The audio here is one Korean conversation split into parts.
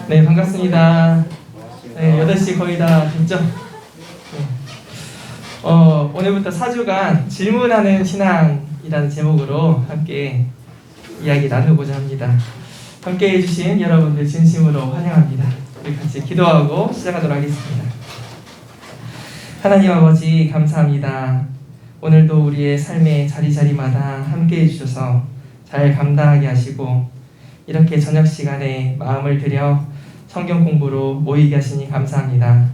네, 반갑습니다. 네, 8시 거의 다 됐죠? 네. 오늘부터 4주간 질문하는 신앙이라는 제목으로 함께 이야기 나누고자 합니다. 함께 해주신 여러분들 진심으로 환영합니다. 우리 같이 기도하고 시작하도록 하겠습니다. 하나님 아버지 감사합니다. 오늘도 우리의 삶의 자리자리마다 함께 해주셔서 잘 감당하게 하시고 이렇게 저녁 시간에 마음을 들여 성경 공부로 모이게 하시니 감사합니다.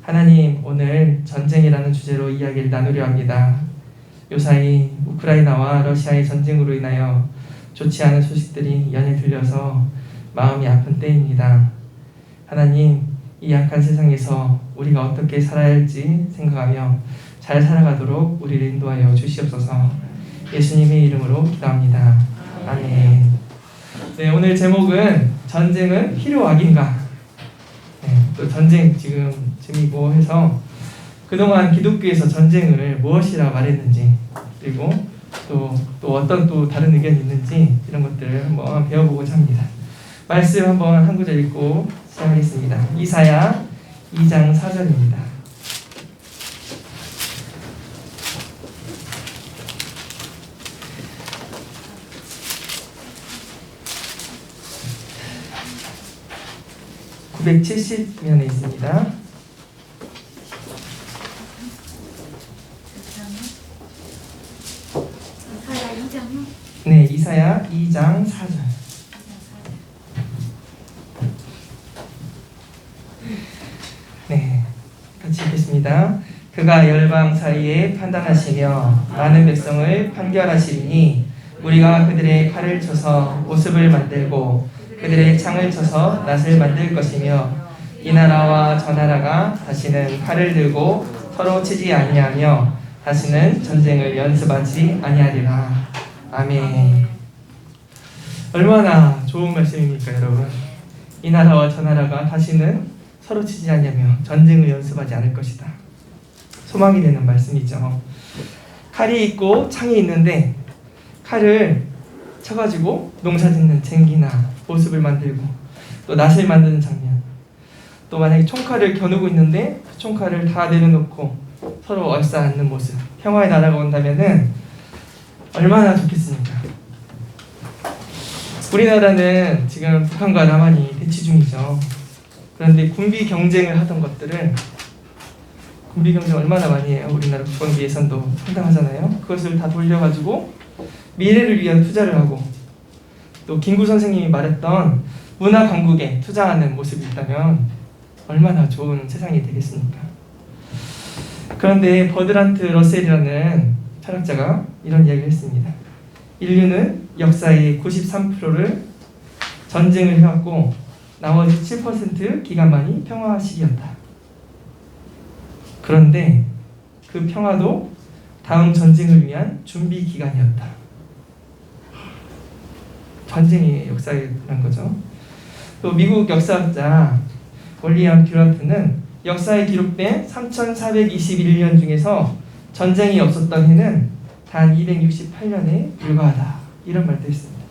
하나님, 오늘 전쟁이라는 주제로 이야기를 나누려 합니다. 요사이 우크라이나와 러시아의 전쟁으로 인하여 좋지 않은 소식들이 연일 들려서 마음이 아픈 때입니다. 하나님, 이 약한 세상에서 우리가 어떻게 살아야 할지 생각하며 잘 살아가도록 우리를 인도하여 주시옵소서. 예수님의 이름으로 기도합니다. 아멘. 네, 오늘 제목은 전쟁은 필요악인가? 네, 또 전쟁 지금쯤이고 해서 그동안 기독교에서 전쟁을 무엇이라 말했는지, 그리고 또 어떤 또 다른 의견이 있는지 이런 것들을 한번 배워보고자 합니다. 말씀 한번 한 구절 읽고 시작하겠습니다. 이사야 2장 4절입니다. 네, 970면에 있습니다. 네, 이사야 2장 4절. 네, 같이 읽겠습니다. 그가 열방 사이에 판단하시며 많은 백성을 판결하시리니 우리가 그들의 칼을 쳐서 모습을 만들고 그들의 창을 쳐서 낫을 만들 것이며 이 나라와 저 나라가 다시는 칼을 들고 서로 치지 아니하며 다시는 전쟁을 연습하지 아니하리라. 아멘. 얼마나 좋은 말씀입니까, 여러분? 이 나라와 저 나라가 다시는 서로 치지 아니하며 전쟁을 연습하지 않을 것이다. 소망이 되는 말씀이죠. 칼이 있고 창이 있는데 칼을 쳐가지고 농사짓는 쟁기나 보습을 만들고 또 낫을 만드는 장면, 또 만약에 총칼을 겨누고 있는데 그 총칼을 다 내려놓고 서로 얼싸안는 모습, 평화의 나라가 온다면은 얼마나 좋겠습니까? 우리나라는 지금 북한과 남한이 대치 중이죠. 그런데 군비 경쟁을 하던 것들을, 군비 경쟁 얼마나 많이 해요? 우리나라 국방비 예산도 상당하잖아요. 그것을 다 돌려가지고 미래를 위한 투자를 하고, 또 김구 선생님이 말했던 문화 강국에 투자하는 모습이 있다면 얼마나 좋은 세상이 되겠습니까? 그런데 버드란트 러셀이라는 철학자가 이런 이야기를 했습니다. 인류는 역사의 93%를 전쟁을 해왔고 나머지 7% 기간만이 평화 시기였다. 그런데 그 평화도 다음 전쟁을 위한 준비 기간이었다. 전쟁의 역사라는 거죠. 또 미국 역사학자 월리엄 듀란트는 역사에 기록된 3421년 중에서 전쟁이 없었던 해는 단 268년에 불과하다. 이런 말도 했습니다.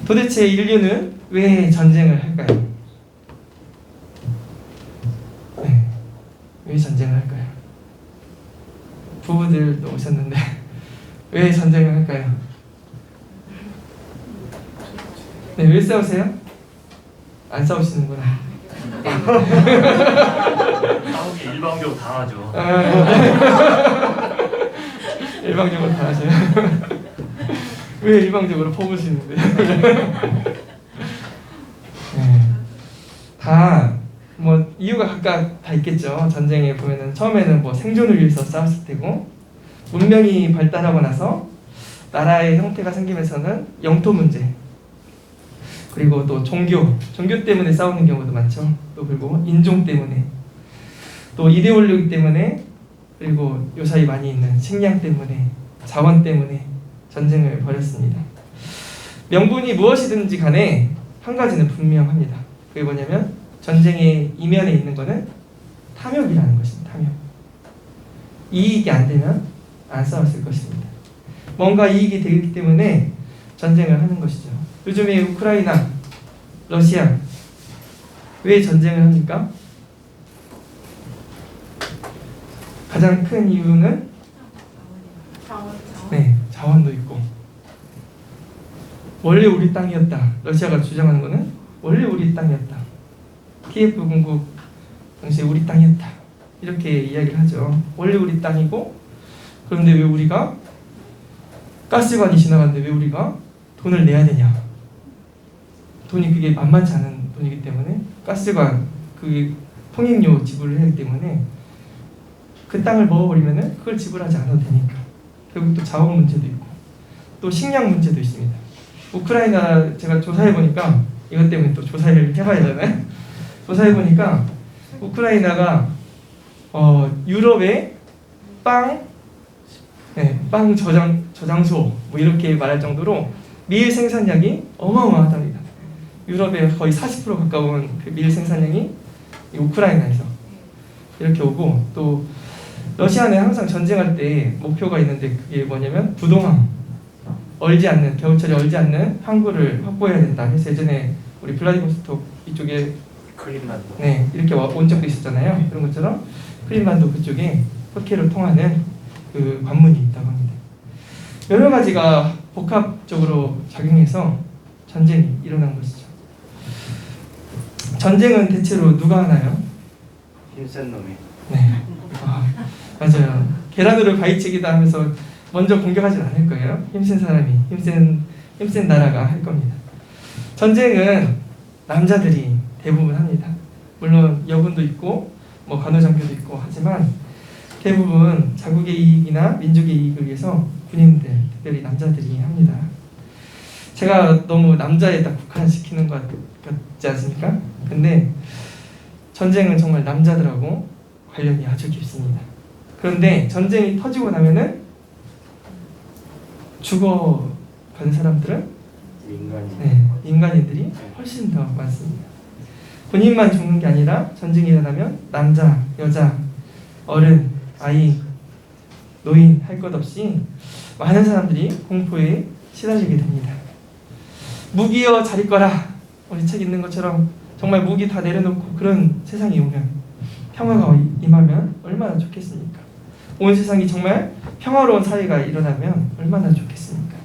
도대체 인류는 왜 전쟁을 할까요? 네, 왜 전쟁을 할까요? 부부들도 오셨는데 왜 전쟁을 할까요? 네, 왜 싸우세요? 안 싸우시는구나. 싸우기 일방적으로 다 하죠. 일방적으로 다 하세요. 왜 일방적으로 퍼부시는데? 네. 다 뭐 이유가 각각 다 있겠죠. 전쟁에 보면은 처음에는 뭐 생존을 위해서 싸웠을 테고, 문명이 발달하고 나서 나라의 형태가 생기면서는 영토 문제, 그리고 또 종교 때문에 싸우는 경우도 많죠. 또 그리고 인종 때문에, 또 이데올로기 때문에, 그리고 요사이 많이 있는 식량 때문에, 자원 때문에 전쟁을 벌였습니다. 명분이 무엇이든지 간에 한 가지는 분명합니다. 그게 뭐냐면 전쟁의 이면에 있는 것은 탐욕이라는 것입니다. 탐욕. 이익이 안 되면 안 싸웠을 것입니다. 뭔가 이익이 되기 때문에 전쟁을 하는 것이죠. 요즘에 우크라이나, 러시아 왜 전쟁을 합니까? 가장 큰 이유는 네, 자원도 있고 원래 우리 땅이었다. 러시아가 주장하는 거는 원래 우리 땅이었다. 키예프 공국 당시에 우리 땅이었다. 이렇게 이야기를 하죠. 원래 우리 땅이고 그런데 왜 우리가 가스관이 지나가는데 왜 우리가 돈을 내야 되냐? 돈이 그게 만만치 않은 돈이기 때문에 가스관 그게 통행료 지불을 해야 하기 때문에 그 땅을 먹어버리면은 그걸 지불하지 않아도 되니까 결국 또 자원 문제도 있고 또 식량 문제도 있습니다. 우크라이나 제가 조사해 보니까 이것 때문에 또 조사를 해봐야 되잖아요. 조사해 보니까 우크라이나가 유럽의 빵 저장소 뭐 이렇게 말할 정도로 밀 생산량이 어마어마하답니다. 유럽의 거의 40% 가까운 그 밀 생산량이 이 우크라이나에서 이렇게 오고 또 러시아는 항상 전쟁할 때 목표가 있는데 그게 뭐냐면 부동항 얼지 않는 겨울철에 얼지 않는 항구를 확보해야 된다. 그래서 예전에 우리 블라디보스톡 이쪽에 크림반도. 네 이렇게 온 적도 있었잖아요. 그런 것처럼 크림반도 그쪽에 흑해로 통하는 그 관문이 있다고 합니다. 여러 가지가 복합적으로 작용해서 전쟁이 일어난 것이죠. 전쟁은 대체로 누가 하나요? 힘센 놈이. 네, 맞아요. 계란으로 바위치기다 하면서 먼저 공격하진 않을 거예요. 힘센 사람이, 힘센 나라가 할 겁니다. 전쟁은 남자들이 대부분 합니다. 물론 여군도 있고 뭐 간호장교도 있고 하지만 대부분 자국의 이익이나 민족의 이익을 위해서 군인들, 특별히 남자들이 합니다. 제가 너무 남자에다 국한시키는 것 같지 않습니까? 근데 전쟁은 정말 남자들하고 관련이 아주 깊습니다. 그런데 전쟁이 터지고 나면은 죽어가는 사람들은 인간인들이 훨씬 더 많습니다. 군인만 죽는 게 아니라 전쟁이 일어나면 남자, 여자, 어른, 아이, 노인 할 것 없이 많은 사람들이 공포에 시달리게 됩니다. 무기여 잘 있거라. 우리 책 있는 것처럼 정말 무기 다 내려놓고 그런 세상이 오면 평화가 임하면 얼마나 좋겠습니까? 온 세상이 정말 평화로운 사회가 일어나면 얼마나 좋겠습니까?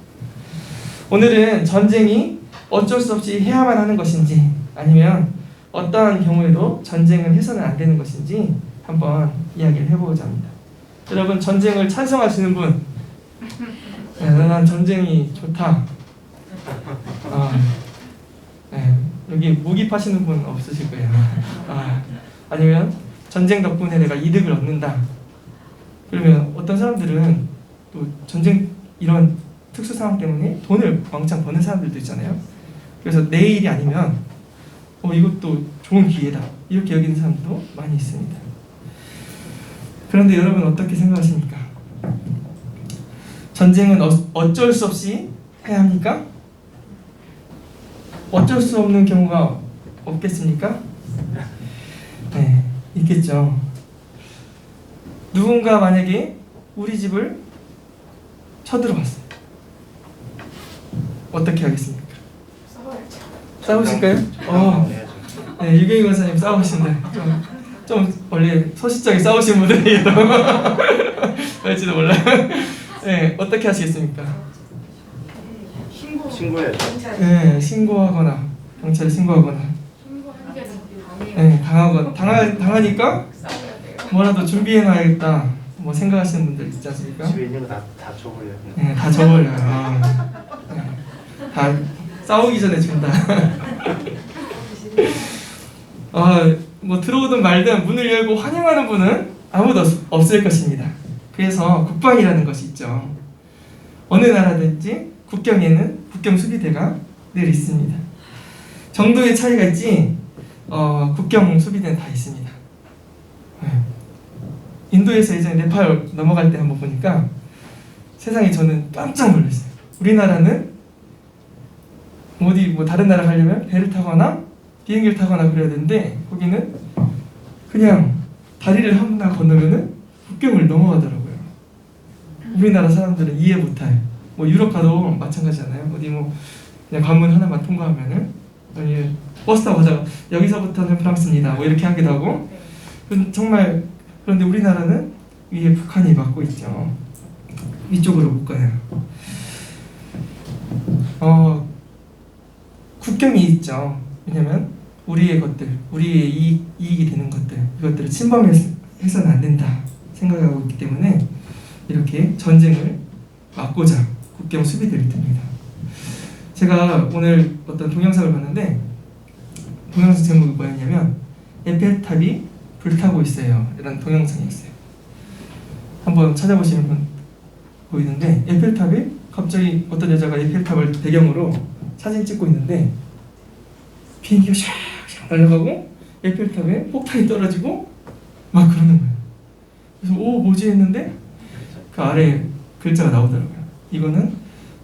오늘은 전쟁이 어쩔 수 없이 해야만 하는 것인지 아니면 어떠한 경우에도 전쟁을 해서는 안 되는 것인지 한번 이야기를 해보고자 합니다. 여러분 전쟁을 찬성하시는 분, 난 전쟁이 좋다. 여기 무기 파시는 분 없으실 거예요. 아니면 전쟁 덕분에 내가 이득을 얻는다. 그러면 어떤 사람들은 또 전쟁 이런 특수 상황 때문에 돈을 왕창 버는 사람들도 있잖아요. 그래서 내 일이 아니면 이것도 좋은 기회다 이렇게 여기는 사람들도 많이 있습니다. 그런데 여러분 어떻게 생각하십니까? 전쟁은 어쩔 수 없이 해야 합니까? 어쩔 수 없는 경우가 없겠습니까? 네, 있겠죠. 누군가 만약에 우리 집을 쳐들어왔어요. 어떻게 하겠습니까? 싸우실까요? 네, 유경희 권사님 싸우신다. 좀 원래 소시적에 싸우신 분들이에요. 그럴지도 몰라요. 네, 어떻게 하시겠습니까? 신고해야죠. 네, 신고하거나 경찰에 신고하거나. 네, 당하니까 뭐라도 준비해놔야겠다. 뭐 생각하시는 분들 있지 않습니까? 집에 있는 거 다 줘버려요. 네, 다 줘버려요. 다 싸우기 전에 준다. 뭐 들어오든 말든 문을 열고 환영하는 분은 아무도 없을 것입니다. 그래서 국방이라는 것이 있죠. 어느 나라든지 국경에는 국경 수비대가 늘 있습니다. 정도의 차이가 있지 국경 수비대는 다 있습니다. 인도에서 예전에 네팔 넘어갈 때 한번 보니까 세상에 저는 깜짝 놀랐어요. 우리나라는 어디 뭐 다른 나라 가려면 배를 타거나 비행기를 타거나 그래야 되는데 거기는 그냥 다리를 하나 건너면은 국경을 넘어가더라고요. 우리나라 사람들은 이해 못해요. 뭐 유럽 가도 마찬가지잖아요. 어디 뭐 그냥 관문 하나만 통과하면은 아니면 버스 타고 가다가 여기서부터는 프랑스입니다 뭐 이렇게 하기도 하고. 정말 그런데 우리나라는 위에 북한이 막고 있죠. 이쪽으로 못 가요. 국경이 있죠. 왜냐면 우리의 것들, 우리의 이익이 되는 것들, 이것들을 침범해서는 안 된다 생각하고 있기 때문에 이렇게 전쟁을 막고자 국경 수비대를 듭니다. 제가 오늘 어떤 동영상을 봤는데 동영상 제목이 뭐였냐면 에펠탑이 불타고 있어요 이런 동영상이었어요. 한번 찾아보시면 보이는데 에펠탑에 갑자기 어떤 여자가 에펠탑을 배경으로 사진 찍고 있는데 비행기가 샥샥 날아가고 에펠탑에 폭탄이 떨어지고 막 그러는 거예요. 그래서 오 뭐지 했는데 그 아래 글자가 나오더라고요. 이거는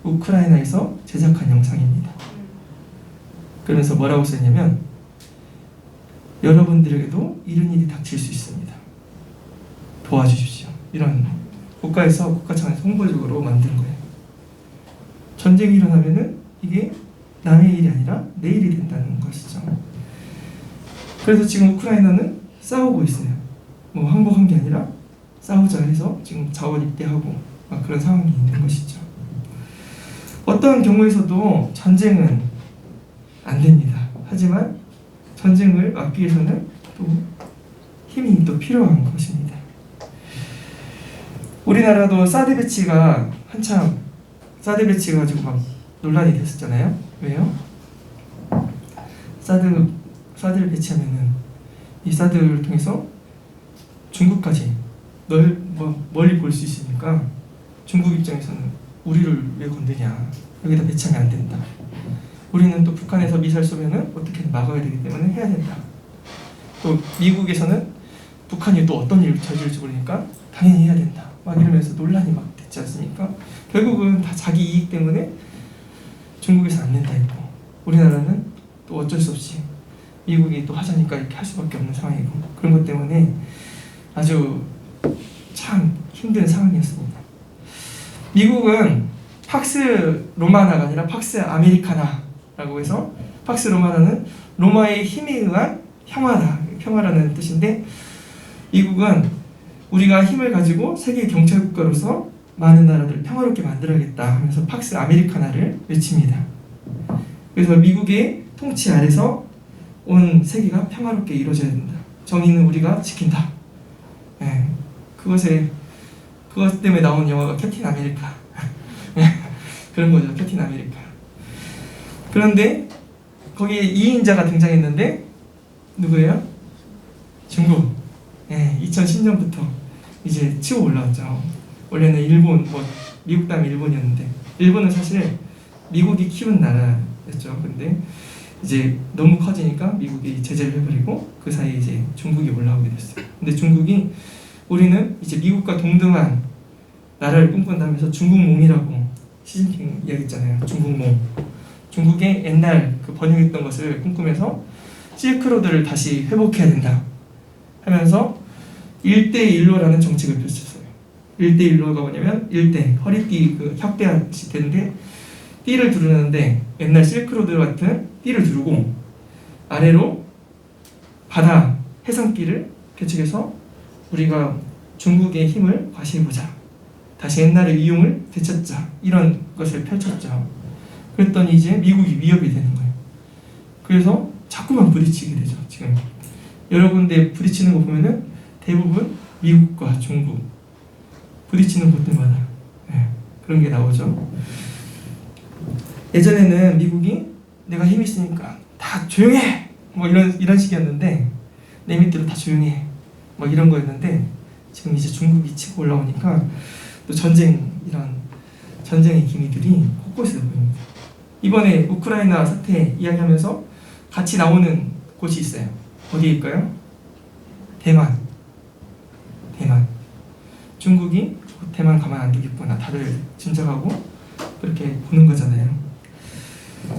우크라이나에서 제작한 영상입니다. 그러면서 뭐라고 썼냐면 여러분들에게도 이런 일이 닥칠 수 있습니다. 도와주십시오. 이런 국가 차원에서 홍보적으로 만든 거예요. 전쟁이 일어나면은 이게 남의 일이 아니라 내 일이 된다는 것이죠. 그래서 지금 우크라이나는 싸우고 있어요. 뭐 항복한 게 아니라 싸우자 해서 지금 자원 입대하고 막 그런 상황이 있는 것이죠. 어떤 경우에서도 전쟁은 안 됩니다. 하지만 전쟁을 막기 위해서는 또 힘이 또 필요한 것입니다. 우리나라도 사드 배치가 한참 사드 배치 가지고 막 논란이 됐었잖아요. 왜요? 사드를 배치하면은 이 사드를 통해서 중국까지 멀리 볼 수 있으니까 중국 입장에서는 우리를 왜 건드냐, 여기다 배치하면 안 된다. 우리는 또 북한에서 미사일 쏘면은 어떻게든 막아야 되기 때문에 해야 된다. 또 미국에서는 북한이 또 어떤 일을 저질지 모르니까 당연히 해야 된다. 막 이러면서 논란이 막 됐지 않습니까? 결국은 다 자기 이익 때문에 중국에서 안 된다 했고 우리나라는 또 어쩔 수 없이 미국이 또 하자니까 이렇게 할 수밖에 없는 상황이고 그런 것 때문에 아주 참 힘든 상황이었습니다. 미국은 팍스 로마나가 아니라 팍스 아메리카나라고 해서 팍스 로마나는 로마의 힘에 의한 평화라는 뜻인데 미국은 우리가 힘을 가지고 세계 경찰 국가로서 많은 나라들을 평화롭게 만들어야겠다 하면서 팍스 아메리카나를 외칩니다. 그래서 미국의 통치 아래서 온 세계가 평화롭게 이루어져야 된다. 정의는 우리가 지킨다. 네, 그것 때문에 나온 영화가 캡틴 아메리카. 그런 거죠. 캡틴 아메리카. 그런데 거기에 2인자가 등장했는데 누구예요? 중국. 네, 2010년부터 이제 치고 올라왔죠. 원래는 일본, 미국 다음에 일본이었는데 일본은 사실 미국이 키운 나라였죠. 근데 이제 너무 커지니까 미국이 제재를 해버리고 그 사이에 이제 중국이 올라오게 됐어요. 근데 중국이 우리는 이제 미국과 동등한 나라를 꿈꾼다면서 중국몽이라고 시진핑 이야기했잖아요. 중국몽. 중국의 옛날 그 번영했던 것을 꿈꾸면서 실크로드를 다시 회복해야 된다 하면서 1대1로라는 정책을 펼쳤어요. 1대1로가 뭐냐면 1대 허리띠 그 협대하듯이 되는데 띠를 두르는데 옛날 실크로드 같은 띠를 두르고 아래로 바다 해상길을 개척해서 우리가 중국의 힘을 과시해보자. 다시 옛날의 위용을 되찾자. 이런 것을 펼쳤죠. 그랬더니 이제 미국이 위협이 되는 거예요. 그래서 자꾸만 부딪히게 되죠. 지금 여러 군데 부딪히는 거 보면은 대부분 미국과 중국 부딪히는 곳들마다 그런 게 나오죠. 예전에는 미국이 내가 힘이 있으니까 다 조용해! 뭐 이런 식이었는데 내 밑으로 다 조용해. 뭐 이런 거였는데 지금 이제 중국이 치고 올라오니까 또 이런 전쟁의 기미들이 곳곳에서 보입니다. 이번에 우크라이나 사태 이야기하면서 같이 나오는 곳이 있어요. 어디일까요? 대만. 중국이 대만 가만 안 두겠구나. 다들 짐작하고 그렇게 보는 거잖아요.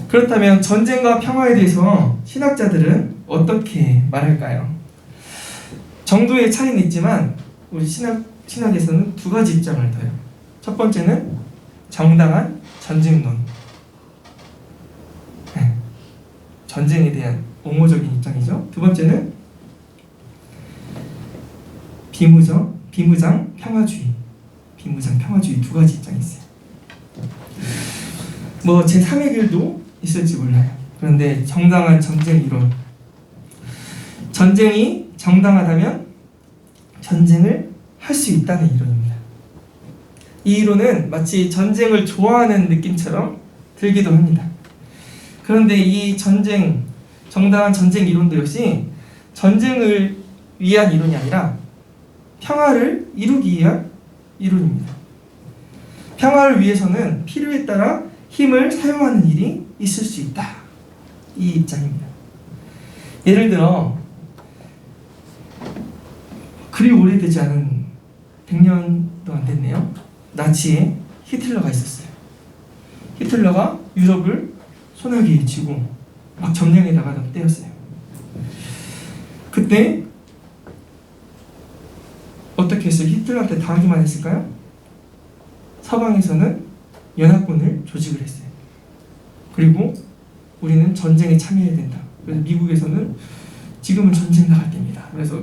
그렇다면 전쟁과 평화에 대해서 신학자들은 어떻게 말할까요? 정도의 차이는 있지만 우리 신학에서는 두 가지 입장을 둬요. 첫 번째는 정당한 전쟁론. 전쟁에 대한 옹호적인 입장이죠. 두 번째는 비무장 평화주의 두 가지 입장이 있어요. 뭐 제3의 길도 있을지 몰라요. 그런데 정당한 전쟁 이론, 전쟁이 정당하다면 전쟁을 할 수 있다는 이론입니다. 이 이론은 마치 전쟁을 좋아하는 느낌처럼 들기도 합니다. 그런데 이 정당한 전쟁 이론도 역시 전쟁을 위한 이론이 아니라 평화를 이루기 위한 이론입니다. 평화를 위해서는 필요에 따라 힘을 사용하는 일이 있을 수 있다. 이 입장입니다. 예를 들어 그리 오래되지 않은 100년도 안 됐네요. 나치에 히틀러가 있었어요. 히틀러가 유럽을 소나기에 쥐고 막 점령해 나가던 때였어요. 그때 어떻게 했어요? 히틀러한테 당하기만 했을까요? 서방에서는 연합군을 조직을 했어요. 그리고 우리는 전쟁에 참여해야 된다. 그래서 미국에서는 지금은 전쟁 나갈 때입니다. 그래서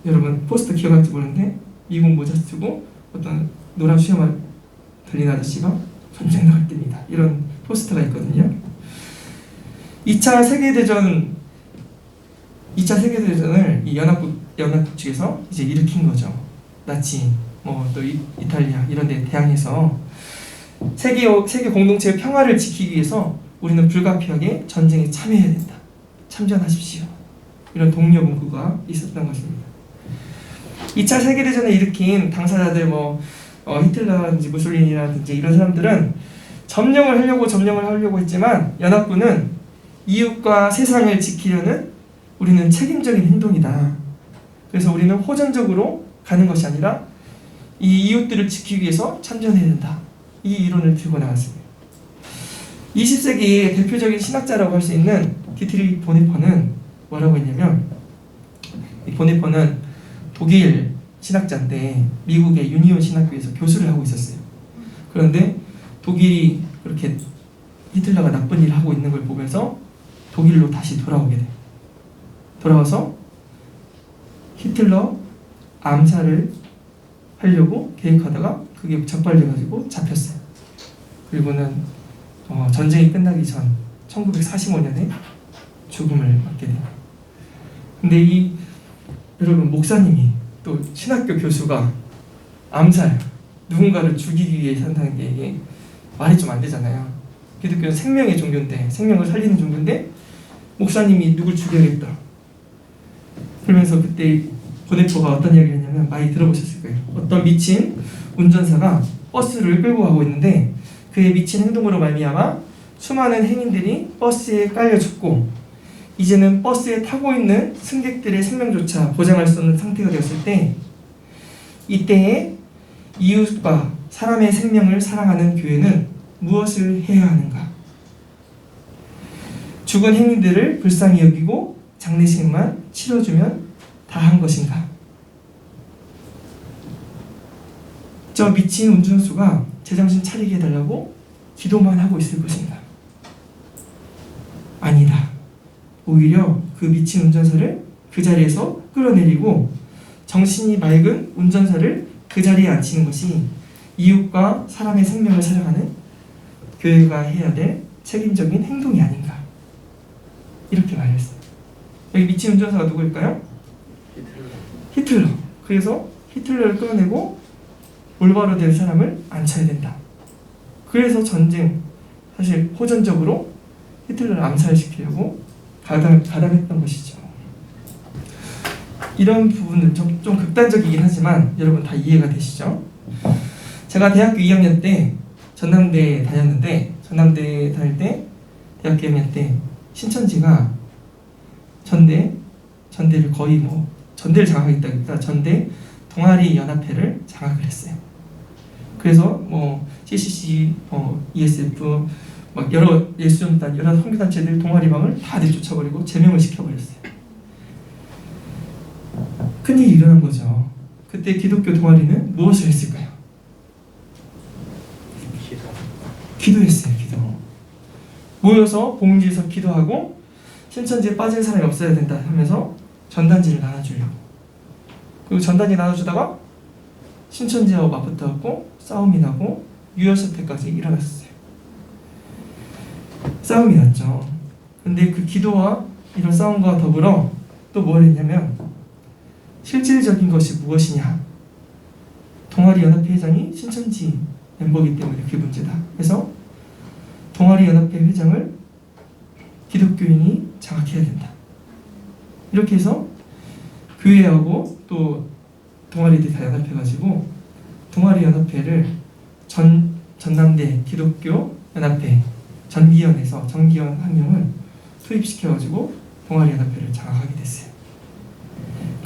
여러분 포스터 기억할지 모르는데 미국 모자 쓰고 어떤 노란 수염을 달린 아저씨가 전쟁 나갈 때입니다. 이런 포스터가 있거든요. 2차 세계대전을 이 연합국 측에서 이제 일으킨 거죠. 나치, 또 이탈리아 이런 데 대항해서 세계 공동체의 평화를 지키기 위해서 우리는 불가피하게 전쟁에 참여해야 된다. 참전하십시오. 이런 독려 문구가 있었던 것입니다. 2차 세계대전을 일으킨 당사자들 히틀러라든지 무솔리니라든지 이런 사람들은 점령을 하려고 했지만 연합군은 이웃과 세상을 지키려는 우리는 책임적인 행동이다. 그래서 우리는 호전적으로 가는 것이 아니라 이 이웃들을 지키기 위해서 참전해야 된다. 이 이론을 들고 나왔습니다. 20세기의 대표적인 신학자라고 할 수 있는 디트리히 보네퍼는 뭐라고 했냐면, 이 보네퍼는 독일 신학자인데 미국의 유니온 신학교에서 교수를 하고 있었어요. 그런데 독일이 그렇게 히틀러가 나쁜 일을 하고 있는 걸 보면서 독일로 다시 돌아오게 돼요. 돌아와서 히틀러 암살을 하려고 계획하다가 그게 적발돼가지고 잡혔어요. 그리고는 전쟁이 끝나기 전 1945년에 죽음을 맞게 돼요. 근데 여러분 목사님이 또 신학교 교수가 누군가를 죽이기 위해 산다는 게 이게 말이 좀 안 되잖아요. 기독교는 생명의 종교인데, 생명을 살리는 종교인데 목사님이 누굴 죽여야겠다. 그러면서 그때 보네퍼가 어떤 이야기를 했냐면 많이 들어보셨을 거예요. 어떤 미친 운전사가 버스를 끌고 가고 있는데 그의 미친 행동으로 말미암아 수많은 행인들이 버스에 깔려 죽고 이제는 버스에 타고 있는 승객들의 생명조차 보장할 수 없는 상태가 되었을 때, 이때에 이웃과 사람의 생명을 사랑하는 교회는 무엇을 해야 하는가? 죽은 행인들을 불쌍히 여기고 장례식만 치러주면 다 한 것인가? 저 미친 운전수가 제정신 차리게 해달라고 기도만 하고 있을 것인가? 아니다. 오히려 그 미친 운전사를 그 자리에서 끌어내리고 정신이 맑은 운전사를 그 자리에 앉히는 것이 이웃과 사람의 생명을 사랑하는 교회가 해야 될 책임적인 행동이 아닌가. 이렇게 말했어요. 여기 미친 운전사가 누구일까요? 히틀러. 그래서 히틀러를 끌어내고 올바로 된 사람을 앉혀야 된다. 그래서 전쟁, 사실 호전적으로 히틀러를 암살시키려고 가담했던 것이죠. 이런 부분은 좀 극단적이긴 하지만 여러분 다 이해가 되시죠? 제가 대학교 2학년 때 전남대 다녔는데, 전남대 다닐 때 대학교 2학년 때 신천지가 전대를 거의 전대를 장악했다기보다 전대 동아리 연합회를 장악을 했어요. 그래서 CCC, ESF 막 여러 예수전단, 여러 선교단체들 동아리방을 다 내쫓아버리고 제명을 시켜버렸어요. 큰일이 일어난 거죠. 그때 기독교 동아리는 무엇을 했을까요? 기도했어요. 기도. 모여서 봉지에서 기도하고 신천지에 빠진 사람이 없어야 된다 하면서 전단지를 나눠주려고. 그리고 전단지 나눠주다가 신천지하고 맞붙어갖고 싸움이 나고 유혈 사태까지 일어났어요. 싸움이 났죠. 근데 그 기도와 이런 싸움과 더불어 또 뭘 했냐면 실질적인 것이 무엇이냐. 동아리연합회 회장이 신천지 멤버이기 때문에 그게 문제다. 그래서 동아리연합회 회장을 기독교인이 장악해야 된다. 이렇게 해서 교회하고 또 동아리들이 다 연합해가지고 동아리연합회를 전남대 기독교연합회 전기원에서 전기원 한 명을 투입시켜가지고 동아리연합회를 장악하게 됐어요.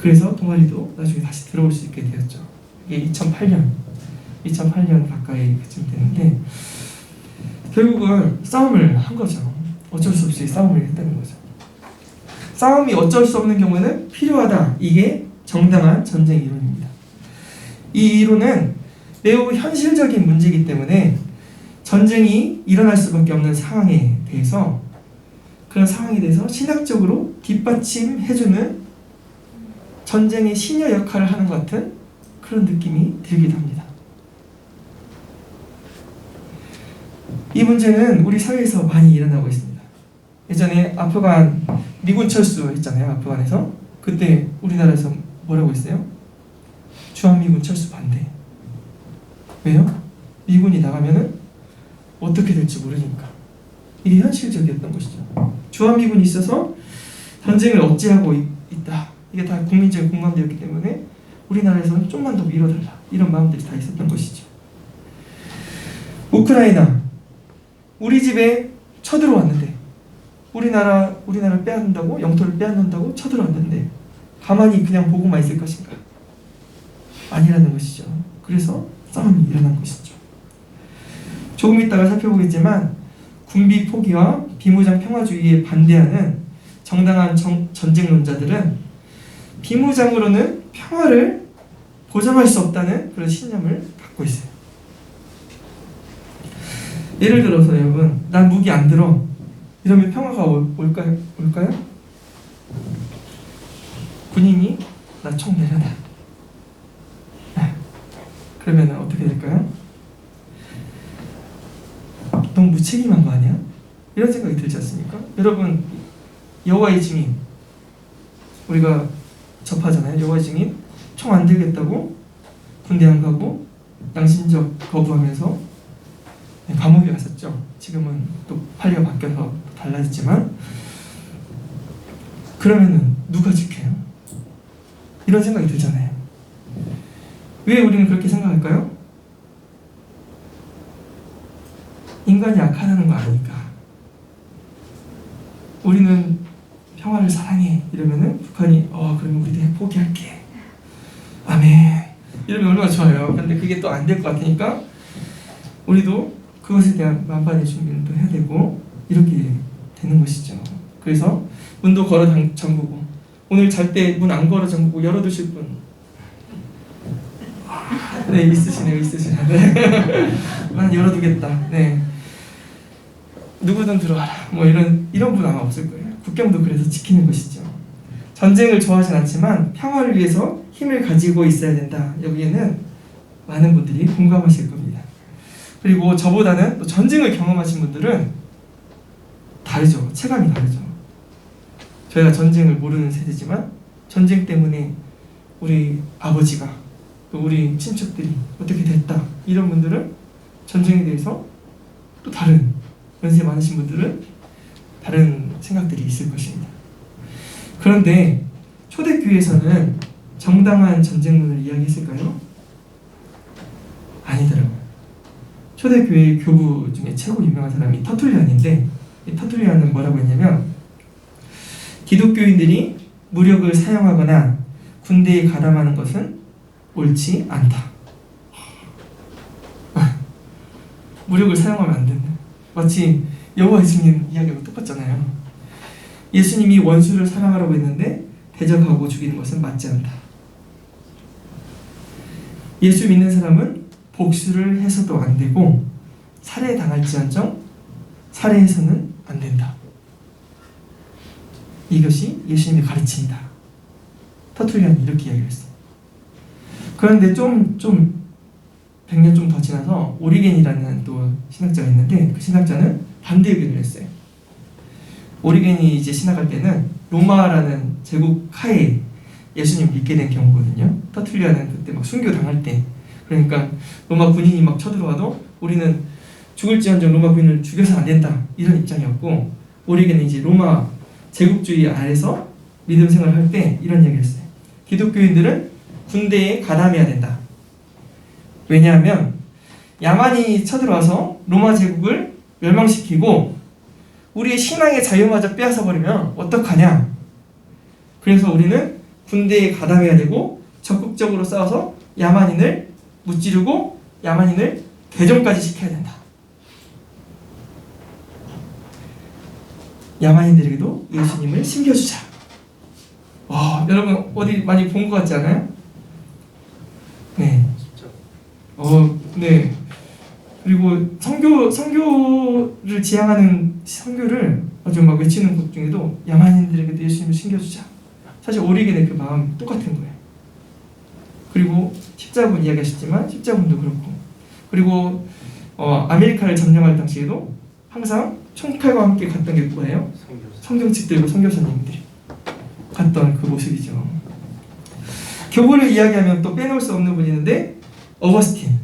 그래서 동아리도 나중에 다시 들어올 수 있게 되었죠. 이게 2008년 가까이 그쯤 되는데 결국은 싸움을 한 거죠. 어쩔 수 없이 싸움을 했다는 거죠. 싸움이 어쩔 수 없는 경우에는 필요하다. 이게 정당한 전쟁 이론입니다. 이 이론은 매우 현실적인 문제이기 때문에 전쟁이 일어날 수밖에 없는 상황에 대해서 그런 상황에 대해서 신학적으로 뒷받침해주는 전쟁의 시녀 역할을 하는 것 같은 그런 느낌이 들기도 합니다. 이 문제는 우리 사회에서 많이 일어나고 있습니다. 예전에 아프간 미군 철수 했잖아요. 아프간에서. 그때 우리나라에서 뭐라고 했어요? 주한미군 철수 반대. 왜요? 미군이 나가면은 어떻게 될지 모르니까. 이게 현실적이었던 것이죠. 주한미군이 있어서 전쟁을 억제하고 있다. 이게 다 국민적인 공감되었기 때문에 우리나라에서는 좀만 더 밀어달라. 이런 마음들이 다 있었던 것이죠. 우크라이나. 우리 집에 쳐들어왔는데 우리나라를 빼앗는다고, 영토를 빼앗는다고 쳐들어왔는데 가만히 그냥 보고만 있을 것인가? 아니라는 것이죠. 그래서 싸움이 일어난 것이죠. 조금 이따가 살펴보겠지만 군비 포기와 비무장 평화주의에 반대하는 정당한 전쟁론자들은 비무장으로는 평화를 보장할 수 없다는 그런 신념을 갖고 있어요. 예를 들어서 여러분, 난 무기 안 들어. 이러면 평화가 올까요? 군인이 나 총 내려놔. 그러면 어떻게 될까요? 너무 무책임한 거 아니야? 이런 생각이 들지 않습니까? 여러분, 여호와의 증인 우리가 접하잖아요. 여호와의 증인 총 안 들겠다고 군대 안 가고 양심적 거부하면서 감옥에 갔었죠. 지금은 또 판례가 바뀌어서 달라졌지만 그러면은 누가 지켜요? 이런 생각이 들잖아요. 왜 우리는 그렇게 생각할까요? 인간이 악하다는 거 아니까. 우리는 평화를 사랑해 이러면은 북한이 그러면 우리도 포기할게. 아멘. 이러면 얼마나 좋아요. 근데 그게 또 안 될 것 같으니까 우리도 그것에 대한 만반의 준비를 또 해야 되고 이렇게 되는 것이죠. 그래서 문도 걸어 잠그고 오늘 잘 때 문 안 걸어 잠그고 열어두실 분 네 있으시네. 난 열어두겠다. 네 누구든 들어와라. 뭐 이런 분 아마 없을 거예요. 국경도 그래서 지키는 것이죠. 전쟁을 좋아하진 않지만 평화를 위해서 힘을 가지고 있어야 된다. 여기에는 많은 분들이 공감하실 겁니다. 그리고 저보다는 또 전쟁을 경험하신 분들은 다르죠. 체감이 다르죠. 저희가 전쟁을 모르는 세대지만 전쟁 때문에 우리 아버지가 또 우리 친척들이 어떻게 됐다. 이런 분들은 전쟁에 대해서 또 다른 연세 많으신 분들은 다른 생각들이 있을 것입니다. 그런데 초대교회에서는 정당한 전쟁론을 이야기했을까요? 아니더라고요. 초대교회 교부 중에 최고 유명한 사람이 터툴리안인데 이 터툴리안은 뭐라고 했냐면 기독교인들이 무력을 사용하거나 군대에 가담하는 것은 옳지 않다. 무력을 사용하면 안 된다. 마치 여호와의 증인 이야기하고 똑같잖아요. 예수님이 원수를 사랑하라고 했는데 대적하고 죽이는 것은 맞지 않다. 예수 믿는 사람은 복수를 해서도 안 되고 살해당할지언정 살해해서는 안 된다. 이것이 예수님의 가르침이다. 터툴리안이 이렇게 이야기를 했어요. 그런데 좀 100년 좀 더 지나서 오리겐이라는 또 신학자가 있는데 그 신학자는 반대 의견을 했어요. 오리겐이 이제 신학할 때는 로마라는 제국 하에 예수님 믿게 된 경우거든요. 터툴리안은 그때 막 순교 당할 때, 그러니까 로마 군인이 막 쳐들어와도 우리는 죽을지언정 로마 군인을 죽여서 안 된다, 이런 입장이었고, 오리겐은 이제 로마 제국주의 아래서 믿음 생활을 할 때 이런 얘기를 했어요. 기독교인들은 군대에 가담해야 된다. 왜냐하면 야만이 쳐들어와서 로마 제국을 멸망시키고 우리의 신앙의 자유마저 빼앗아 버리면 어떡하냐. 그래서 우리는 군대에 가담해야 되고 적극적으로 싸워서 야만인을 무찌르고 야만인을 개종까지 시켜야 된다. 야만인들에게도 예수님을 심겨주자. 여러분 어디 많이 본 것 같지 않아요? 네. 진짜. 네. 그리고 선교를 지향하는 선교를 아주 막 외치는 것 중에도 야만인들에게도 예수님을 심겨주자. 사실 오리겐의 그 마음 똑같은 거예요. 그리고 십자군 이야기하셨지만 십자군도 그렇고, 그리고 아메리카를 점령할 당시에도 항상 총칼과 함께 갔던 게 뭐예요? 성경책들과 선교사님들이 갔던 그 모습이죠. 교부를 이야기하면 또 빼놓을 수 없는 분이 있는데 어거스틴.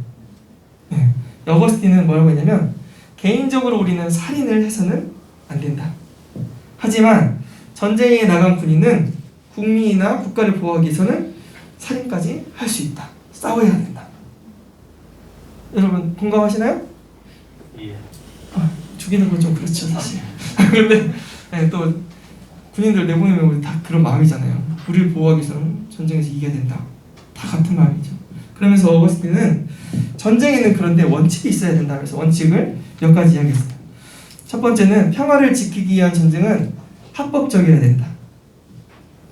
네. 어거스틴은 뭐라고 했냐면 개인적으로 우리는 살인을 해서는 안 된다. 하지만 전쟁에 나간 군인은 국민이나 국가를 보호하기 위해서는 살인까지 할 수 있다. 싸워야 된다. 여러분 공감하시나요? 예. 죽이는 건 좀 그렇죠 사실. 그런데 네, 또 군인들 내보내면 우리 다 그런 마음이잖아요. 우리를 보호하기 위해서는 전쟁에서 이겨야 된다. 다 같은 마음이죠. 그러면서 어거스틴은 전쟁에는 그런데 원칙이 있어야 된다면서 원칙을 몇 가지 이야기했어요. 첫 번째는 평화를 지키기 위한 전쟁은 합법적이어야 된다.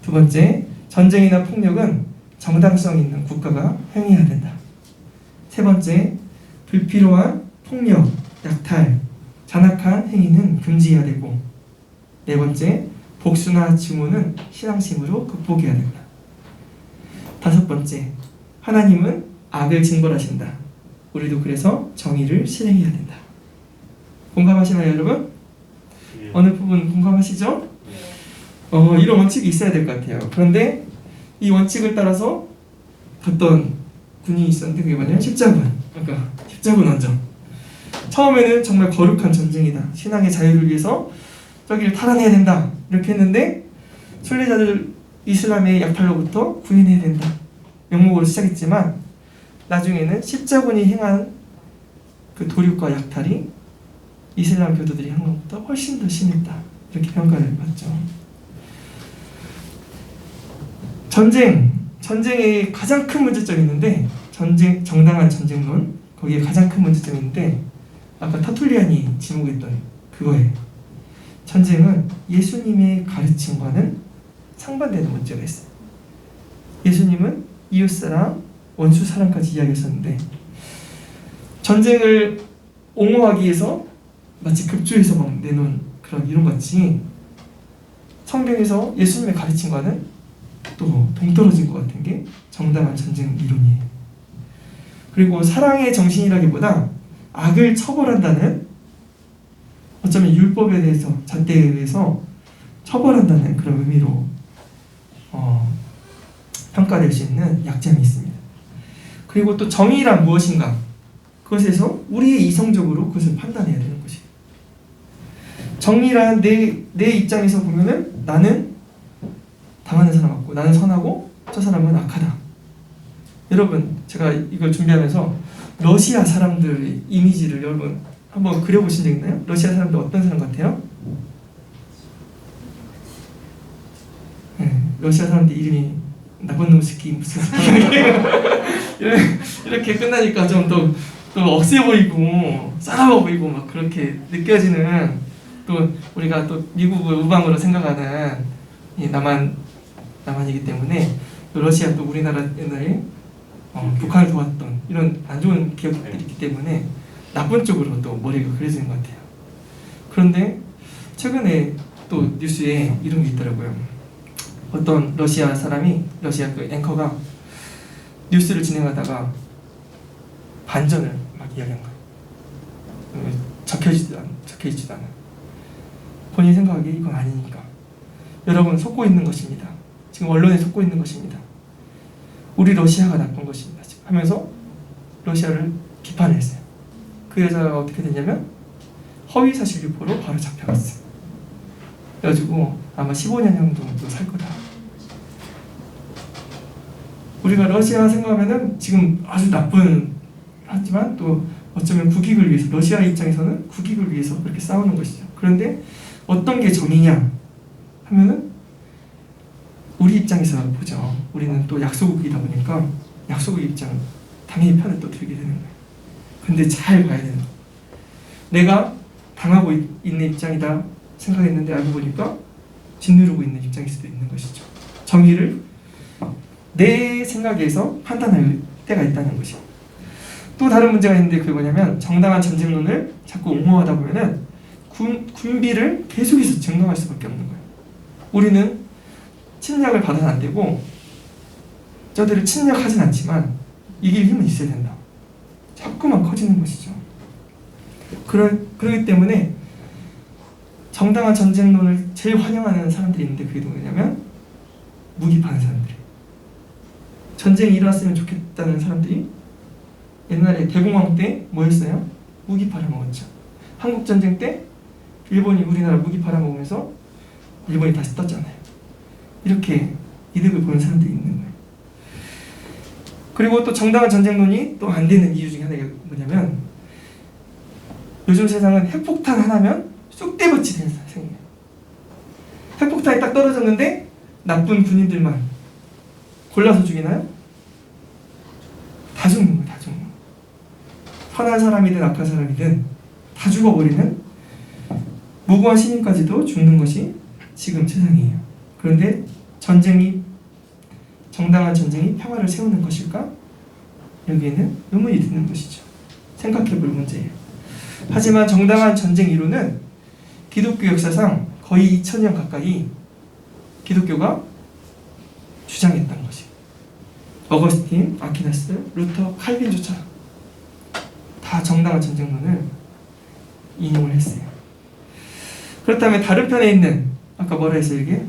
두 번째, 전쟁이나 폭력은 정당성 있는 국가가 행해야 된다. 세 번째, 불필요한 폭력, 약탈, 잔악한 행위는 금지해야 되고, 네 번째, 복수나 증오는 신앙심으로 극복해야 된다. 다섯 번째, 하나님은 악을 징벌하신다. 우리도 그래서 정의를 실행해야 된다. 공감하시나요, 여러분? 예. 어느 부분 공감하시죠? 이런 원칙이 있어야 될 것 같아요. 그런데 이 원칙을 따라서 갔던 군이 있었는데 그게 뭐냐면 십자군. 그러니까 십자군 원정. 처음에는 정말 거룩한 전쟁이다. 신앙의 자유를 위해서 저기를 탈환해야 된다. 이렇게 했는데 순례자들 이슬람의 약탈로부터 구해내야 된다. 명목으로 시작했지만 나중에는 십자군이 행한 그 도륙과 약탈이 이슬람 교도들이 한 것보다 훨씬 더 심했다. 이렇게 평가를 받죠. 전쟁의 가장 큰 문제점이 있는데 정당한 전쟁론, 거기에 가장 큰 문제점이 있는데 아까 터툴리안이 지목했던 그거예요. 전쟁은 예수님의 가르침과는 상반되는 문제가 있어요. 예수님은 이웃사랑, 원수사랑까지 이야기했었는데 전쟁을 옹호하기 위해서 마치 급조해서 막 내놓은 그런 이론같이 성경에서 예수님의 가르침과는 또 동떨어진 것 같은 게 정당한 전쟁 이론이에요. 그리고 사랑의 정신이라기보다 악을 처벌한다는, 어쩌면 율법에 대해서, 잣대에 대해서 처벌한다는 그런 의미로 평가될 수 있는 약점이 있습니다. 그리고 또 정의란 무엇인가, 그것에서 우리의 이성적으로 그것을 판단해야 되는 것이에요. 정의란 내 입장에서 보면은 나는 당하는 사람 같고 나는 선하고 저 사람은 악하다. 여러분 제가 이걸 준비하면서 러시아 사람들의 이미지를 여러분 한번 그려보신 적 있나요? 러시아 사람들 어떤 사람 같아요? 네, 러시아 사람들 이름이 나쁜 놈 새끼 무슨 이렇게 끝나니까 좀 또 억세 보이고 싸나워 보이고 막 그렇게 느껴지는, 또 우리가 또 미국을 우방으로 생각하는 이 남한이기 때문에 또 러시아 또 우리나라 옛날에 북한을 도왔던 이런 안 좋은 기억들이 있기 때문에 나쁜 쪽으로 또 머리가 그려지는 것 같아요. 그런데 최근에 또 뉴스에 이런 게 있더라고요. 어떤 러시아 사람이, 러시아 그 앵커가 뉴스를 진행하다가 반전을 막 이야기한 거예요. 적혀지지도 않아. 본인 생각하기에 이건 아니니까. 여러분, 속고 있는 것입니다. 지금 언론에 속고 있는 것입니다. 우리 러시아가 나쁜 것입니다. 지금 하면서 러시아를 비판을 했어요. 그 여자가 어떻게 됐냐면 허위사실 유포로 바로 잡혀갔어요. 그래가지고 아마 15년 정도 살 거다. 우리가 러시아 생각하면은 지금 아주 나쁜, 하지만 또 어쩌면 국익을 위해서, 러시아 입장에서는 국익을 위해서 그렇게 싸우는 것이죠. 그런데 어떤 게 정의냐 하면은 우리 입장에서 보죠. 우리는 또 약소국이다 보니까 약소국 입장 당연히 편을 또 들게 되는 거예요. 근데 잘 봐야 되는 거예요. 내가 당하고 있는 입장이다 생각했는데 알고 보니까 짓누르고 있는 입장일 수도 있는 것이죠. 정의를 내 생각에서 판단할 때가 있다는 것이죠. 또 다른 문제가 있는데 그게 뭐냐면 정당한 전쟁론을 자꾸 옹호하다 보면은 군비를 계속해서 증강할 수밖에 없는 거예요. 우리는 침략을 받아서는 안 되고 저들을 침략하진 않지만 이길 힘은 있어야 된다. 자꾸만 커지는 것이죠. 그렇기 때문에 정당한 전쟁론을 제일 환영하는 사람들이 있는데 그게 누구냐면 무기 파는 사람들이에요. 전쟁이 일어났으면 좋겠다는 사람들이 옛날에 대공황 때 뭐였어요? 무기 팔아먹었죠. 한국전쟁 때 일본이 우리나라 무기 팔아먹으면서 일본이 다시 떴잖아요. 이렇게 이득을 보는 사람들이 있는 거예요. 그리고 또 정당한 전쟁론이 또 안 되는 이유 중에 하나가 뭐냐면 요즘 세상은 핵폭탄 하나면 쑥대밭이 되는 세상이에요. 핵폭탄이 딱 떨어졌는데 나쁜 군인들만 골라서 죽이나요? 다 죽는 거예요. 다 죽는 거예요. 선한 사람이든 악한 사람이든 다 죽어버리는 무고한 시민까지도 죽는 것이 지금 세상이에요. 그런데 정당한 전쟁이 평화를 세우는 것일까? 여기에는 의문이 드는 것이죠. 생각해볼 문제예요. 하지만 정당한 전쟁 이론은 기독교 역사상 거의 2000년 가까이 기독교가 주장했던 것이에요. 어거스틴, 아퀴나스, 루터, 칼빈조차 다 정당한 전쟁론을 인용을 했어요. 그렇다면 다른 편에 있는 아까 뭐라 했어요 이게?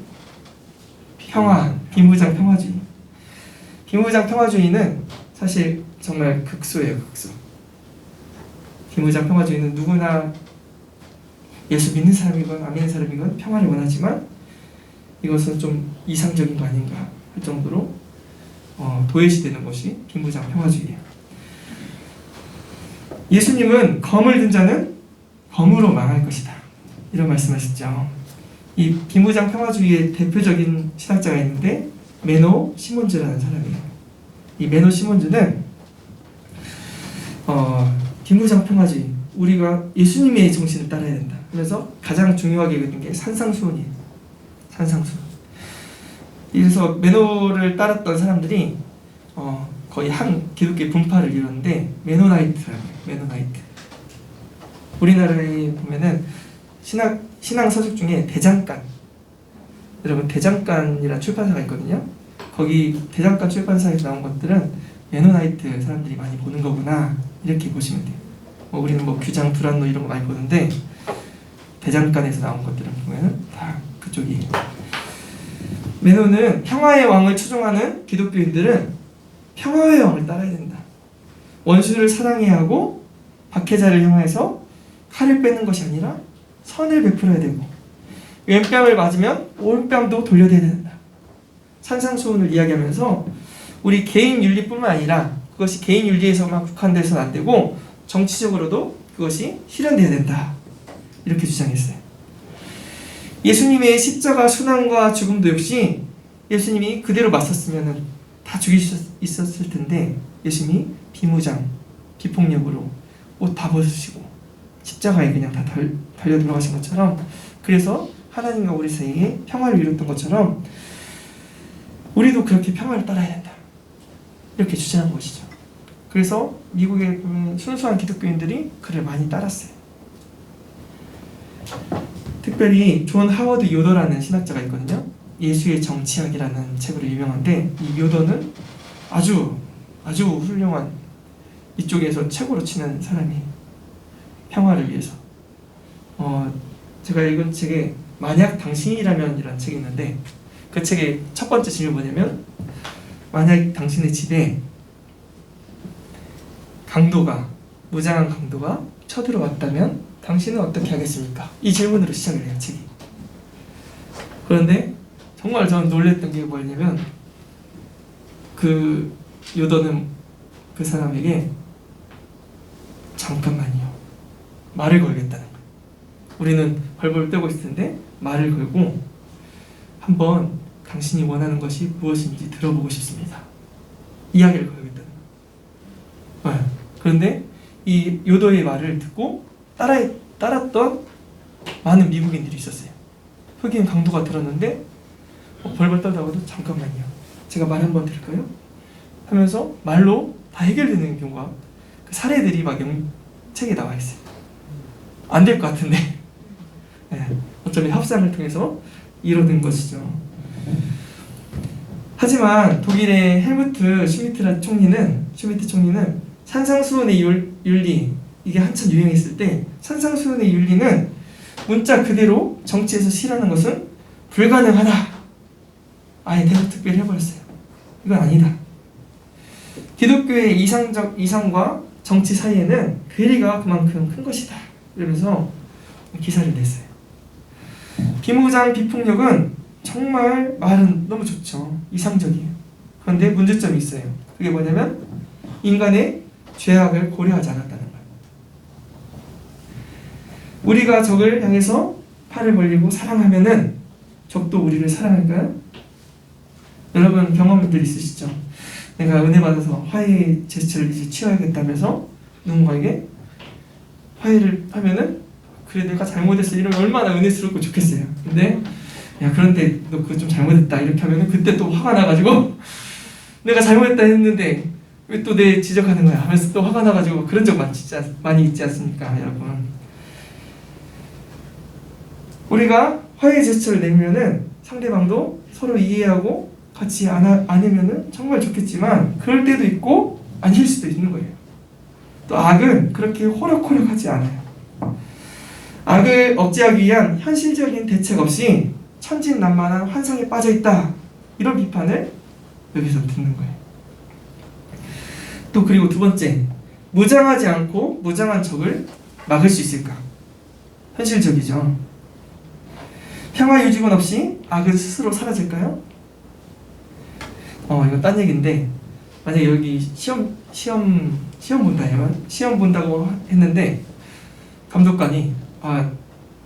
평화, 빈부장 평화주의. 빈부장 평화주의는 사실 정말 극소예요, 극소. 빈부장 평화주의는 누구나 예수 믿는 사람이건 안 믿는 사람이건 평화를 원하지만 이것은 좀 이상적인 거 아닌가 할 정도로 도외시되는 것이 빈부장 평화주의예요. 예수님은 검을 든 자는 검으로 망할 것이다. 이런 말씀하셨죠. 이 빈부장 평화주의의 대표적인 신학자가 있는데 메노 시몬즈라는 사람이에요. 이 메노 시몬즈는 빈부장 평화주의, 우리가 예수님의 정신을 따라야 된다. 그래서 가장 중요하게 여기는 게 산상수훈이에요. 산상수훈. 그래서 메노를 따랐던 사람들이 거의 한 기독교의 분파를 이뤘는데 메노나이트라고 해요. 메노나이트. 우리나라에 보면은 신앙 서적 중에 대장간, 여러분 대장간이라는 출판사가 있거든요. 거기 대장간 출판사에서 나온 것들은 메노나이트 사람들이 많이 보는 거구나 이렇게 보시면 돼요. 우리는 규장 불안노 이런 거 많이 보는데 대장간에서 나온 것들은 보면은 다 그쪽이에요. 메노는 평화의 왕을 추종하는 기독교인들은 평화의 왕을 따라야 된다. 원수를 사랑해야 하고 박해자를 향해서 칼을 빼는 것이 아니라 선을 베풀어야 되고 왼뺨을 맞으면 오른뺨도 돌려야 된다. 산상수훈을 이야기하면서 우리 개인 윤리뿐만 아니라 그것이 개인 윤리에서만 국한돼서는 안 되고 정치적으로도 그것이 실현돼야 된다. 이렇게 주장했어요. 예수님의 십자가 순환과 죽음도 역시 예수님이 그대로 맞섰으면 다 죽일 수 있었을 텐데 예수님이 비무장, 비폭력으로 옷 다 벗으시고 십자가에 그냥 다 달려 들어가신 것처럼, 그래서 하나님과 우리 사이에 평화를 이뤘던 것처럼 우리도 그렇게 평화를 따라야 된다. 이렇게 주장한 것이죠. 그래서 미국에 보면 순수한 기독교인들이 그를 많이 따랐어요. 특별히 존 하워드 요더라는 신학자가 있거든요. 예수의 정치학이라는 책으로 유명한데 이 요더는 아주 훌륭한 이쪽에서 최고로 치는 사람이 평화를 위해서 제가 읽은 책에 만약 당신이라면 이라는 책이 있는데 그 책의 첫 번째 질문이 뭐냐면 만약 당신의 집에 무장한 강도가 쳐들어왔다면 당신은 어떻게 하겠습니까? 이 질문으로 시작을 해요, 책이. 그런데 정말 저는 놀랬던 게 뭐냐면 그 요더는 그 사람에게 잠깐만요 말을 걸겠다는 거예요. 우리는 벌벌 떨고 있을 텐데 말을 걸고 한번 당신이 원하는 것이 무엇인지 들어보고 싶습니다. 이야기를 걸겠다는 거예요. 그런데 이 요더의 말을 듣고 따랐던 많은 미국인들이 있었어요. 흑인 강도가 들었는데 벌벌 떨다가도 잠깐만요 제가 말 한번 드릴까요? 하면서 말로 다 해결되는 경우가 그 사례들이 막 책에 나와 있어요. 안 될 것 같은데 어쩌면 협상을 통해서 이뤄낸 것이죠. 하지만 독일의 헬무트 슈미트 총리는 산상수훈의 윤리 이게 한참 유행했을 때 산상수훈의 윤리는 문자 그대로 정치에서 실현하는 것은 불가능하다. 아예 대놓고 특별히 해버렸어요. 이건 아니다. 기독교의 이상과 정치 사이에는 괴리가 그만큼 큰 것이다. 이러면서 기사를 냈어요. 비무장 비폭력은 정말 말은 너무 좋죠. 이상적이에요. 그런데 문제점이 있어요. 그게 뭐냐면 인간의 죄악을 고려하지 않았다는 거예요. 우리가 적을 향해서 팔을 벌리고 사랑하면은 적도 우리를 사랑할까요? 여러분 경험들 있으시죠? 내가 은혜 받아서 화해 제스처를 이제 취해야겠다면서 누군가에게 화해를 하면은 그래 내가 잘못했어 이러면 얼마나 은혜스럽고 좋겠어요. 근데 야 그런데 너 그거 좀 잘못했다 이렇게 하면은 그때 또 화가 나가지고 내가 잘못했다 했는데 왜 또 내 지적하는 거야 하면서 또 화가 나가지고 그런 적 많이 있지 않습니까 여러분? 우리가 화해 제스처를 내면은 상대방도 서로 이해하고 같이 안으면은 정말 좋겠지만 그럴 때도 있고 아닐 수도 있는 거예요. 또 악은 그렇게 호락호락하지 않아요. 악을 억제하기 위한 현실적인 대책 없이 천진난만한 환상에 빠져있다 이런 비판을 여기서 듣는 거예요. 또 그리고 두 번째, 무장하지 않고 무장한 적을 막을 수 있을까? 현실적이죠. 평화 유지군 없이 악은 스스로 사라질까요? 이건 딴 얘기인데 만약에 여기 시험 본다고 했는데 감독관이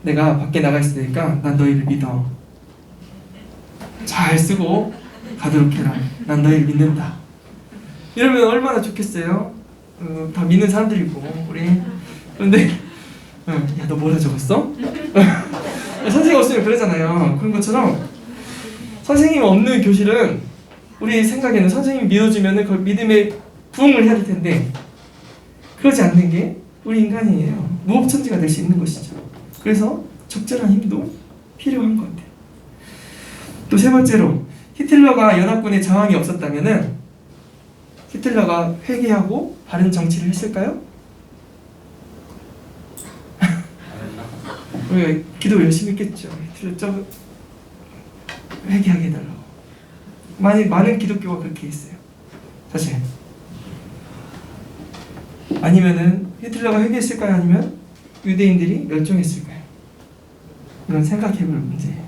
내가 밖에 나가 있을 테니까 난 너희를 믿어. 잘 쓰고 가도록 해라. 난 너희를 믿는다. 이러면 얼마나 좋겠어요? 다 믿는 사람들이고 우리. 그런데 야 너 뭐라 적었어? 선생님 없으면 그러잖아요. 그런 것처럼 선생님 없는 교실은 우리 생각에는 선생님이 믿어주면 그 믿음에 부응을 해야 될 텐데 그러지 않는 게 우리 인간이에요. 무법천지가 될 수 있는 것이죠. 그래서 적절한 힘도 필요한 것 같아요. 또 세 번째로 히틀러가 연합군의 저항이 없었다면은 히틀러가 회개하고 바른 정치를 했을까요? 왜 기도 열심히 했겠죠. 히틀러 회개하게 해달라고. 많은 기독교가 그렇게 했어요. 사실. 아니면은 히틀러가 회개했을까요? 아니면 유대인들이 멸종했을까요? 이건 생각해볼 문제예요.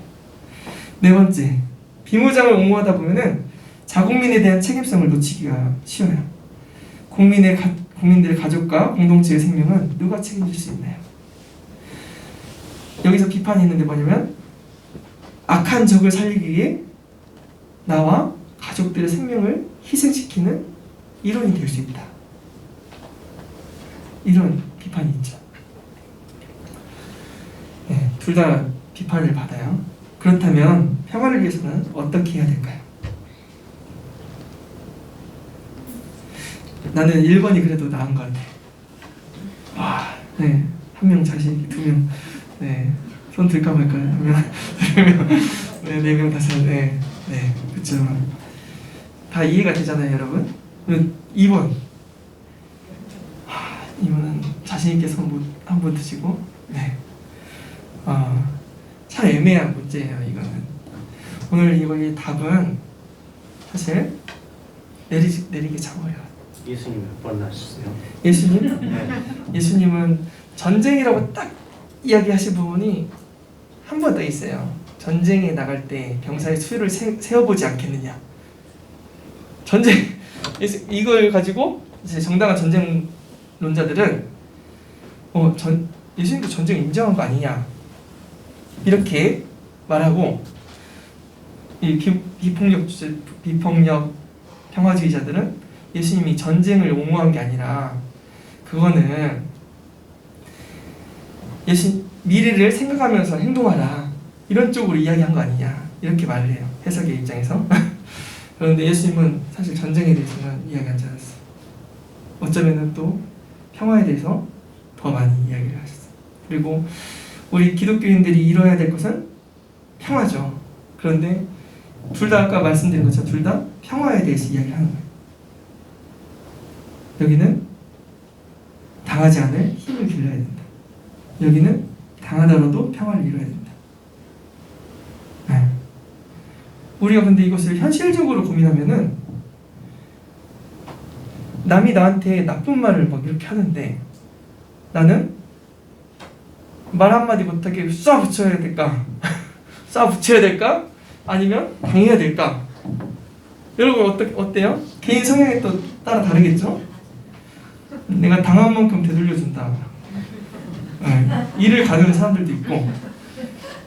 네 번째, 비무장을 옹호하다 보면은 자국민에 대한 책임성을 놓치기가 쉬워요. 국민들의 가족과 공동체의 생명은 누가 책임질 수 있나요? 여기서 비판이 있는데 뭐냐면 악한 적을 살리기 위해 나와 가족들의 생명을 희생시키는 일원이 될 수 있다. 이런 비판이 있죠. 네, 둘 다 비판을 받아요. 그렇다면 평화를 위해서는 어떻게 해야 될까요? 나는 1번이 그래도 나은 것 같아. 네, 한 명 자식, 2명. 네, 손 들까 말까요? 네, 4명 다섯, 네, 그쵸. 다 이해가 되잖아요, 여러분. 2번. 이번은 자신 있게 손 한 번 드시고, 네. 참 애매한 문제예요, 이거는. 오늘 이거의 답은 사실 내리게 잡아요. 예수님 몇 번 나셨어요? 예수님? 네. 예수님은 전쟁이라고 딱 이야기하신 부분이 한 번 더 있어요. 전쟁에 나갈 때 병사의 수를 세어보지 않겠느냐. 전쟁 이걸 가지고 이제 정당한 전쟁론자들은 예수님도 전쟁 인정한 거 아니냐 이렇게 말하고, 이 비폭력 평화주의자들은 예수님이 전쟁을 옹호한 게 아니라 그거는 미래를 생각하면서 행동하라 이런 쪽으로 이야기한 거 아니냐 이렇게 말을 해요, 해석의 입장에서. 그런데 예수님은 사실 전쟁에 대해서는 이야기하지 않았어요. 어쩌면은 또 평화에 대해서 더 많이 이야기를 하셨어요. 그리고 우리 기독교인들이 이뤄야 될 것은 평화죠. 그런데 둘 다 아까 말씀드린 것처럼 둘 다 평화에 대해서 이야기를 하는 거예요. 여기는 당하지 않을 힘을 길러야 된다. 여기는 당하더라도 평화를 이뤄야 된다. 네. 우리가 근데 이것을 현실적으로 고민하면은 남이 나한테 나쁜 말을 막 이렇게 하는데 나는 말 한마디 못하게 쏴 붙여야 될까? 쏴 붙여야 될까? 아니면 당해야 될까? 여러분 어때요? 개인 성향에 또 따라 다르겠죠? 내가 당한 만큼 되돌려준다. 일을 가는 사람들도 있고,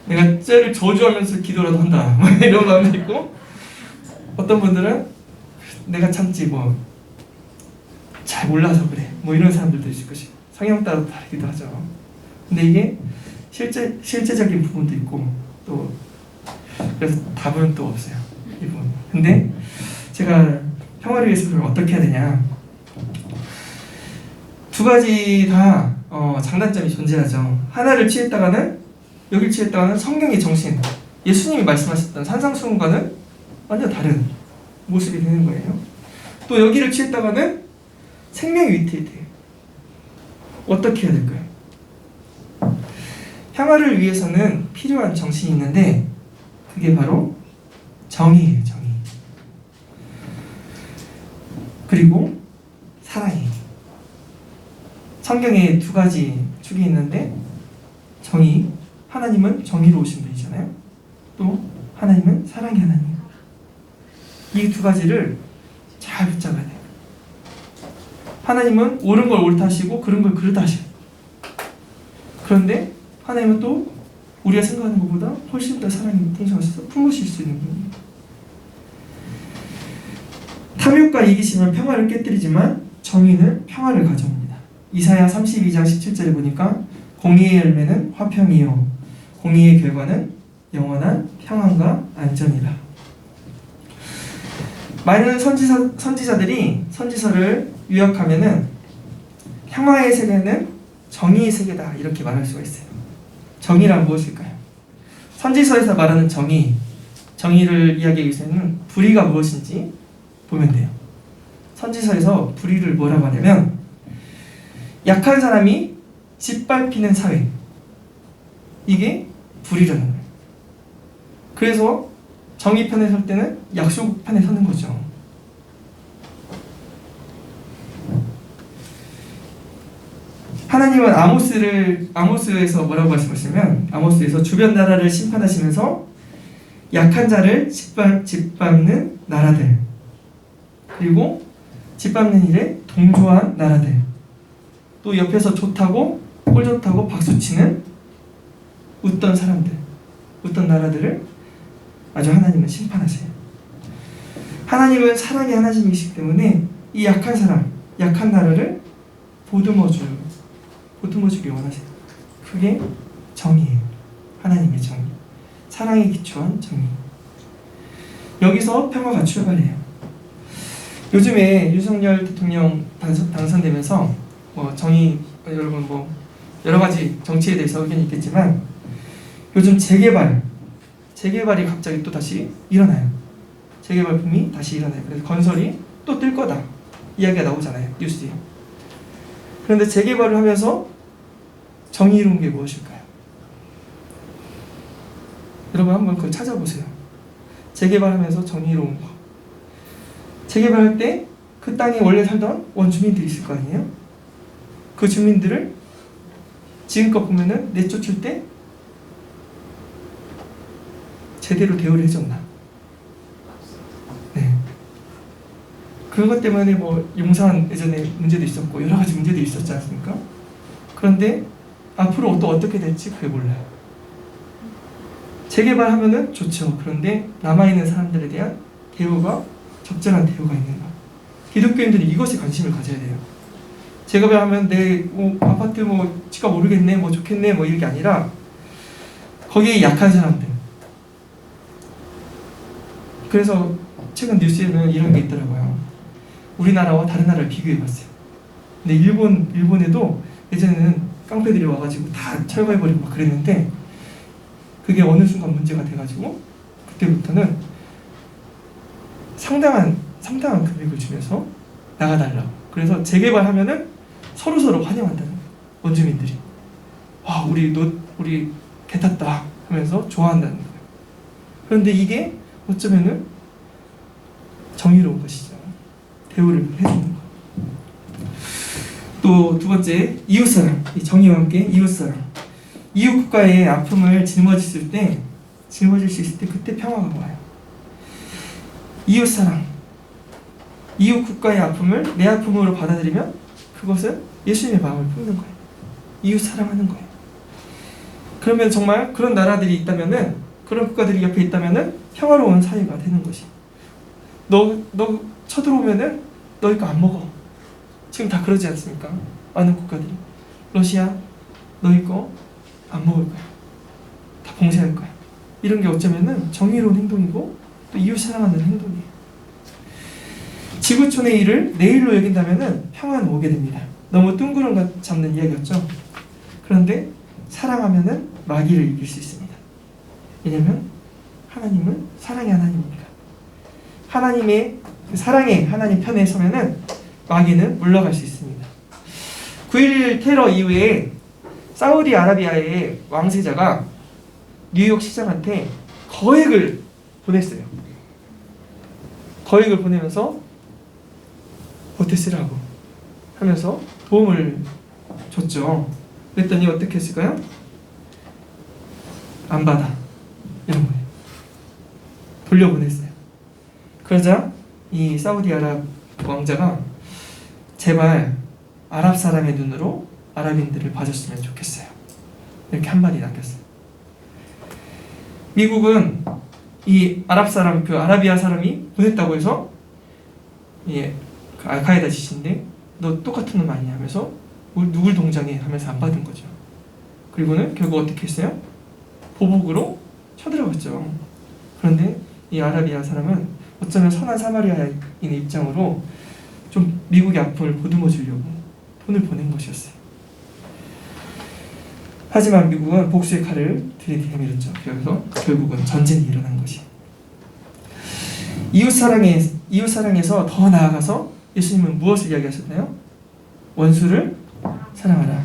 내가 쟤를 저주하면서 기도라도 한다 이런 마음도 있고, 어떤 분들은 내가 참지 잘 몰라서 그래 이런 사람들도 있을 것이고, 성향 따라 다르기도 하죠. 근데 이게 실제적인 부분도 있고, 또 그래서 답은 또 없어요, 이 부분. 근데 제가 평화를 위해서 그럼 어떻게 해야 되냐, 두 가지 다 장단점이 존재하죠. 하나를 취했다가는, 여기를 취했다가는 성경의 정신, 예수님이 말씀하셨던 산상수훈과는 완전 다른 모습이 되는 거예요. 또 여기를 취했다가는 생명이 위태해요. 어떻게 해야 될까요? 평화를 위해서는 필요한 정신이 있는데 그게 바로 정의예요. 정의. 그리고 사랑이에요. 성경에 두 가지 축이 있는데, 정의, 하나님은 정의로우신 분이잖아요. 또 하나님은 사랑의 하나님. 이 두 가지를 잘 붙잡아야 돼요. 하나님은 옳은 걸 옳다 하시고 그른 걸 그르다 하셔요. 그런데 하나님은 또 우리가 생각하는 것보다 훨씬 더 사랑이 풍성하셔서 품으실 수 있는 분입니다. 탐욕과 이기심은 평화를 깨뜨리지만 정의는 평화를 가져옵니다. 이사야 32장 17절에 보니까 공의의 열매는 화평이요 공의의 결과는 영원한 평안과 안전이라. 많은 선지자들이 선지서를 요약하면은 평화의 세계는 정의의 세계다 이렇게 말할 수가 있어요. 정의란 무엇일까요? 선지서에서 말하는 정의를 이야기하기 위해서는 불의가 무엇인지 보면 돼요. 선지서에서 불의를 뭐라고 하냐면 약한 사람이 짓밟히는 사회, 이게 불의라는 거예요. 그래서 정의 편에 설 때는 약속 편에 서는 거죠. 하나님은 아모스에서 뭐라고 말씀하시냐면, 아모스에서 주변 나라를 심판하시면서 약한 자를 짓밟는 나라들, 그리고 짓밟는 일에 동조한 나라들, 또 옆에서 좋다고 꼴 좋다고 박수치는 웃던 사람들, 웃던 나라들을 아주 하나님은 심판하세요. 하나님은 사랑의 하나님이시기 때문에 이 약한 사람, 약한 나라를 보듬어주기 원하세요. 그게 정의예요. 하나님의 정의, 사랑에 기초한 정의. 여기서 평화가 출발해요. 요즘에 윤석열 대통령 당선되면서 정의, 여러분 여러 가지 정치에 대해서 의견이 있겠지만, 요즘 재개발이 갑자기 또 다시 일어나요. 재개발 붐이 다시 일어나요. 그래서 건설이 또 뜰 거다 이야기가 나오잖아요, 뉴스에. 그런데 재개발을 하면서 정의로운 게 무엇일까요? 여러분 한번 그걸 찾아보세요. 재개발하면서 정의로운 거. 재개발할 때 그 땅에 원래 살던 원주민들이 있을 거 아니에요? 그 주민들을 지금껏 보면은 내쫓을 때 제대로 대우를 해줬나? 네. 그것 때문에 뭐 용산 예전에 문제도 있었고 여러 가지 문제도 있었지 않습니까? 그런데 앞으로 또 어떻게 될지 그게 몰라요. 재개발하면은 좋죠. 그런데 남아있는 사람들에 대한 대우가 적절한 대우가 있는가? 기독교인들이 이것에 관심을 가져야 돼요. 재개발하면 내 아파트 집값 오르겠네, 좋겠네, 이게 아니라 거기에 약한 사람들. 그래서 최근 뉴스에는 이런 게 있더라고요. 우리나라와 다른 나라를 비교해봤어요. 근데 일본에도 예전에는 깡패들이 와가지고 다 철거해버리고 막 그랬는데 그게 어느 순간 문제가 돼가지고 그때부터는 상당한 금액을 주면서 나가달라고. 그래서 재개발하면은 서로 환영한다는 거예요. 원주민들이. 와, 우리 개탔다 하면서 좋아한다는 거예요. 그런데 이게 어쩌면은 정의로운 것이죠. 대우를 해주는 거. 또 두 번째, 이웃사랑. 이 정의와 함께 이웃사랑. 이웃 국가의 아픔을 짊어질 수 있을 때 그때 평화가 와요. 이웃사랑. 이웃 국가의 아픔을 내 아픔으로 받아들이면 그것은 예수님의 마음을 품는 거예요. 이웃 사랑하는 거예요. 그러면 정말 그런 나라들이 있다면은, 그런 국가들이 옆에 있다면은 평화로운 사회가 되는 것이. 너 쳐들어오면은 너희 거 안 먹어. 지금 다 그러지 않습니까? 많은 국가들이. 러시아 너희 거 안 먹을 거야. 다 봉쇄할 거야. 이런 게 어쩌면은 정의로운 행동이고 또 이웃 사랑하는 행동이에요. 지구촌의 일을 내일로 여긴다면은 평화는 오게 됩니다. 너무 뜬구름 잡는 이야기였죠. 그런데 사랑하면은 마귀를 이길 수 있습니다. 왜냐면 하나님은 사랑의 하나님이니까. 하나님의 사랑의 하나님 편에 서면은 마귀는 물러갈 수 있습니다. 9.11 테러 이후에 사우디아라비아의 왕세자가 뉴욕 시장한테 거액을 보냈어요. 거액을 보내면서 어떻게 쓰라고 하면서 도움을 줬죠. 그랬더니 어떻게 했을까요? 안 받아. 이런 거예요. 돌려보냈어요. 그러자 이 사우디아랍 왕자가 제발 아랍 사람의 눈으로 아랍인들을 봐줬으면 좋겠어요. 이렇게 한마디 남겼어요. 미국은 이 아랍 사람, 그 아라비아 사람이 보냈다고 해서 그 알카에다 짓인데 너 똑같은 놈 아니냐 하면서 누굴 동정해 하면서 안 받은 거죠. 그리고는 결국 어떻게 했어요? 보복으로 쳐들어갔죠. 그런데 이 아라비아 사람은 어쩌면 선한 사마리아인의 입장으로 좀 미국의 아픔을 보듬어 주려고 돈을 보낸 것이었어요. 하지만 미국은 복수의 칼을 들이밀었죠. 그래서 결국은 전쟁이 일어난 것이. 이웃사랑에서 더 나아가서 예수님은 무엇을 이야기하셨나요? 원수를 사랑하라.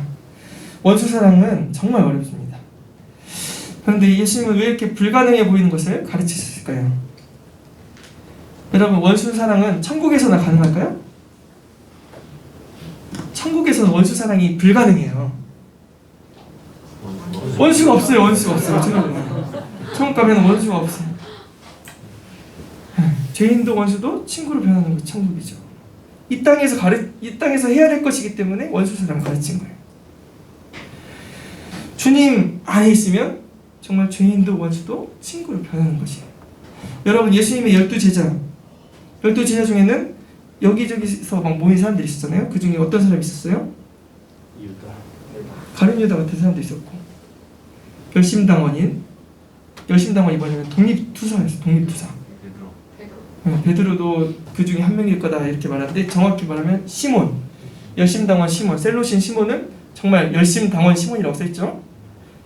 원수 사랑은 정말 어렵습니다. 그런데 예수님은 왜 이렇게 불가능해 보이는 것을 가르치셨을까요? 여러분, 원수 사랑은 천국에서나 가능할까요? 천국에서는 원수 사랑이 불가능해요. 원수가 없어요. 천국 가면 원수가 없어요. 죄인도 원수도 친구로 변하는 것이 천국이죠. 이 땅에서 해야 될 것이기 때문에 원수 사랑 가르친 거예요. 주님 안에 있으면 정말 죄인도 원수도 친구로 변하는 것이에요. 여러분, 예수님의 12제자 중에는 여기저기서 막 모인 사람들이 있었잖아요. 그 중에 어떤 사람이 있었어요? 가룟 유다 같은 사람도 있었고, 열심당원이 뭐냐면 독립투사였어요. 독립투사. 베드로도 그 중에 한 명일 거다 이렇게 말하는데, 정확히 말하면 시몬, 열심당원 시몬, 셀로신 시몬은 정말 열심당원 시몬이라고 써있죠.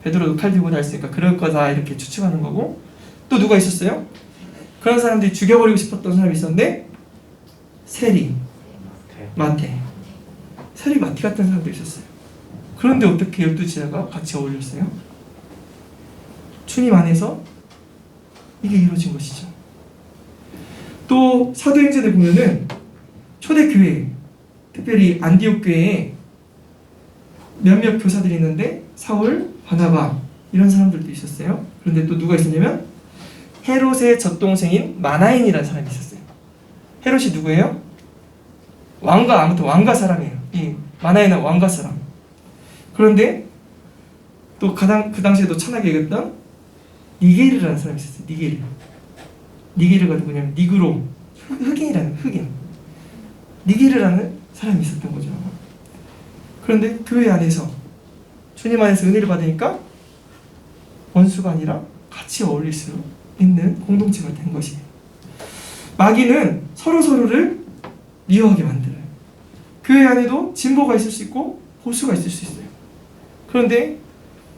베드로도 칼 들고 다녔으니까 그럴 거다 이렇게 추측하는 거고, 또 누가 있었어요? 그런 사람들이 죽여버리고 싶었던 사람이 있었는데 세리, 마태, 세리 마태 같은 사람도 있었어요. 그런데 어떻게 12제자가 같이 어울렸어요? 주님 안에서 이게 이루어진 것이죠. 또 사도행전에 보면은 초대교회, 특별히 안디옥 교회에 몇몇 교사들이 있는데 사울, 바나바 이런 사람들도 있었어요. 그런데 또 누가 있었냐면 헤롯의 젖동생인 마나엔이라는 사람이 있었어요. 헤롯이 누구예요? 아무튼 왕가 사람이에요. 이 마나엔은 왕가 사람. 그런데 또 그 당시에도 천하게 여겼던 니게르라는 사람이 있었어요. 니게르가 누구냐면 니그로, 흑인. 니게르라는 사람이 있었던 거죠. 그런데 교회 안에서 주님 안에서 은혜를 받으니까 원수가 아니라 같이 어울릴 수 있는 공동체가 된 것이에요. 마귀는 서로를 미워하게 만들어요. 교회 안에도 진보가 있을 수 있고 보수가 있을 수 있어요. 그런데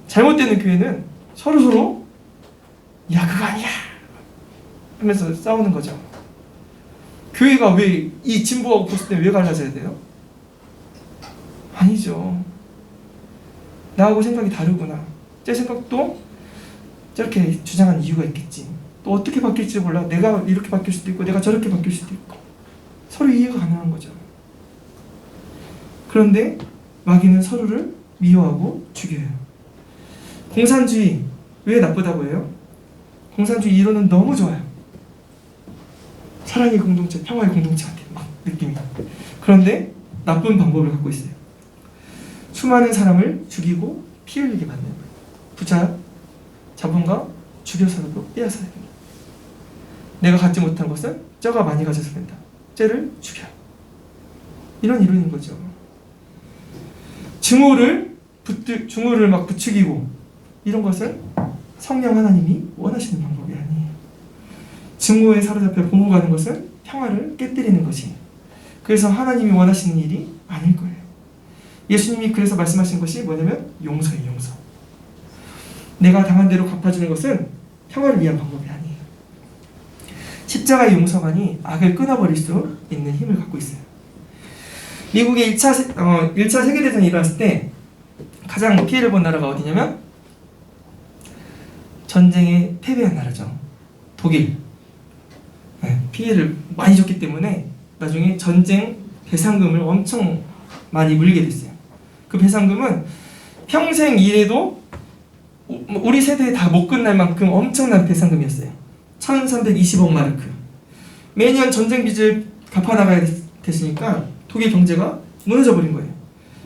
잘못되는 교회는 서로 야 그거 아니야 하면서 싸우는 거죠. 교회가 왜 이 진보하고 보수 때문에 왜 갈라져야 돼요? 아니죠. 나하고 생각이 다르구나. 제 생각도 저렇게 주장하는 이유가 있겠지. 또 어떻게 바뀔지 몰라. 내가 이렇게 바뀔 수도 있고 내가 저렇게 바뀔 수도 있고 서로 이해가 가능한 거죠. 그런데 마귀는 서로를 미워하고 죽여요. 공산주의 왜 나쁘다고 해요? 공산주의 이론은 너무 좋아요. 사랑의 공동체, 평화의 공동체 같아요. 막 느낌이. 그런데 나쁜 방법을 갖고 있어요. 수많은 사람을 죽이고 피 흘리게 만드는 거예요. 부자, 자본가 죽여서라도 빼앗아야 된다. 내가 갖지 못한 것은 쩌가 많이 가져서 된다. 쟤를 죽여. 이런 이론인 거죠. 증오를 막 부추기고 이런 것은 성령 하나님이 원하시는 방법이 아니에요. 증오에 사로잡혀 보호가는 것은 평화를 깨뜨리는 것이에요. 그래서 하나님이 원하시는 일이 아닐 거예요. 예수님이 그래서 말씀하신 것이 뭐냐면 용서예요. 용서. 내가 당한 대로 갚아주는 것은 평화를 위한 방법이 아니에요. 십자가의 용서만이 악을 끊어버릴 수 있는 힘을 갖고 있어요. 미국의 1차 세계대전이 일어났을 때 가장 피해를 본 나라가 어디냐면 전쟁에 패배한 나라죠. 독일. 피해를 많이 줬기 때문에 나중에 전쟁 배상금을 엄청 많이 물리게 됐어요. 그 배상금은 평생 일해도 우리 세대에 다 못 끝날 만큼 엄청난 배상금이었어요. 1320억 마르크. 매년 전쟁 빚을 갚아나가야 됐으니까 독일 경제가 무너져버린 거예요.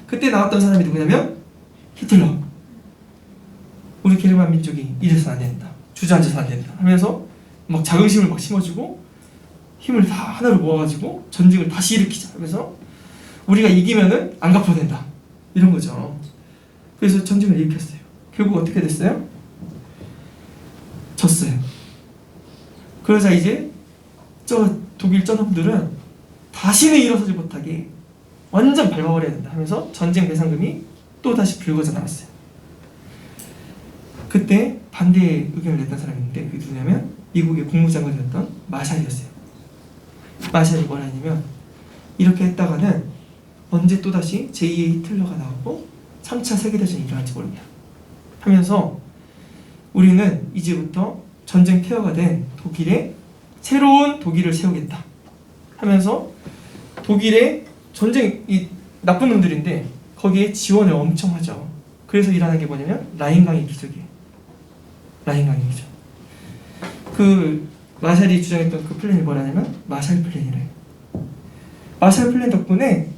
그때 나왔던 사람이 누구냐면 히틀러. 우리 게르만 민족이 이래서는 안 된다. 주저앉아서 안 된다. 하면서 막 자긍심을 막 심어주고 힘을 다 하나로 모아가지고 전쟁을 다시 일으키자 하면서 우리가 이기면은 안 갚아도 된다. 이런 거죠. 그래서 전쟁을 일으켰어요. 결국 어떻게 됐어요? 졌어요. 그러자 이제 독일 쩌놈들은 다시는 일어서지 못하게 완전 밟아버려야 된다 하면서 전쟁 배상금이 또 다시 불거져 나왔어요. 그때 반대 의견을 냈던 사람이 있는데 그게 누구냐면 미국의 국무장관이었던 마샬이었어요. 마샬이 뭐라 했냐면 이렇게 했다가는 언제 또다시 제2의 히틀러가 나오고 3차 세계대전이 일어날지 모른다 하면서 우리는 이제부터 전쟁 폐허가 된 독일에 새로운 독일을 세우겠다 하면서 독일의 이 나쁜 놈들인데 거기에 지원을 엄청 하죠. 그래서 일어난 게 뭐냐면 라인강의 기적이에요. 라인강의 기적. 그 마샬이 주장했던 그 플랜이 뭐라냐면 마샬 플랜이래요. 마샬 플랜 덕분에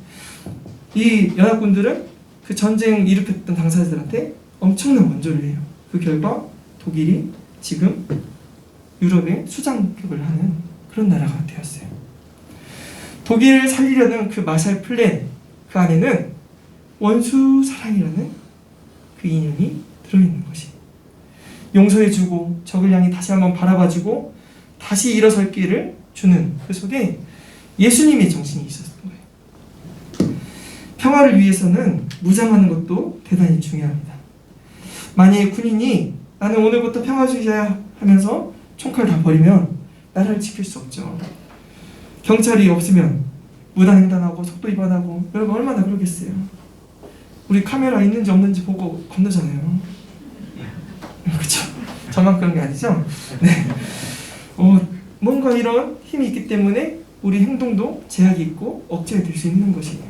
이 연합군들은 그 전쟁 일으켰던 당사자들한테 엄청난 원조를 해요. 그 결과 독일이 지금 유럽의 수장급을 하는 그런 나라가 되었어요. 독일을 살리려는 그 마샬 플랜 그 안에는 원수 사랑이라는 그 이념이 들어있는 것이 용서해주고 적을 향해 다시 한번 바라봐주고 다시 일어설 기회를 주는 그 속에 예수님의 정신이 있었던 거예요. 평화를 위해서는 무장하는 것도 대단히 중요합니다. 만약에 군인이 나는 오늘부터 평화주의자야 하면서 총칼 다 버리면 나라를 지킬 수 없죠. 경찰이 없으면 무단횡단하고 속도 위반하고 여러분 얼마나 그러겠어요. 우리 카메라 있는지 없는지 보고 건너잖아요. 그렇죠? 저만 그런 게 아니죠? 네. 뭔가 이런 힘이 있기 때문에 우리 행동도 제약이 있고 억제가 될 수 있는 것이에요.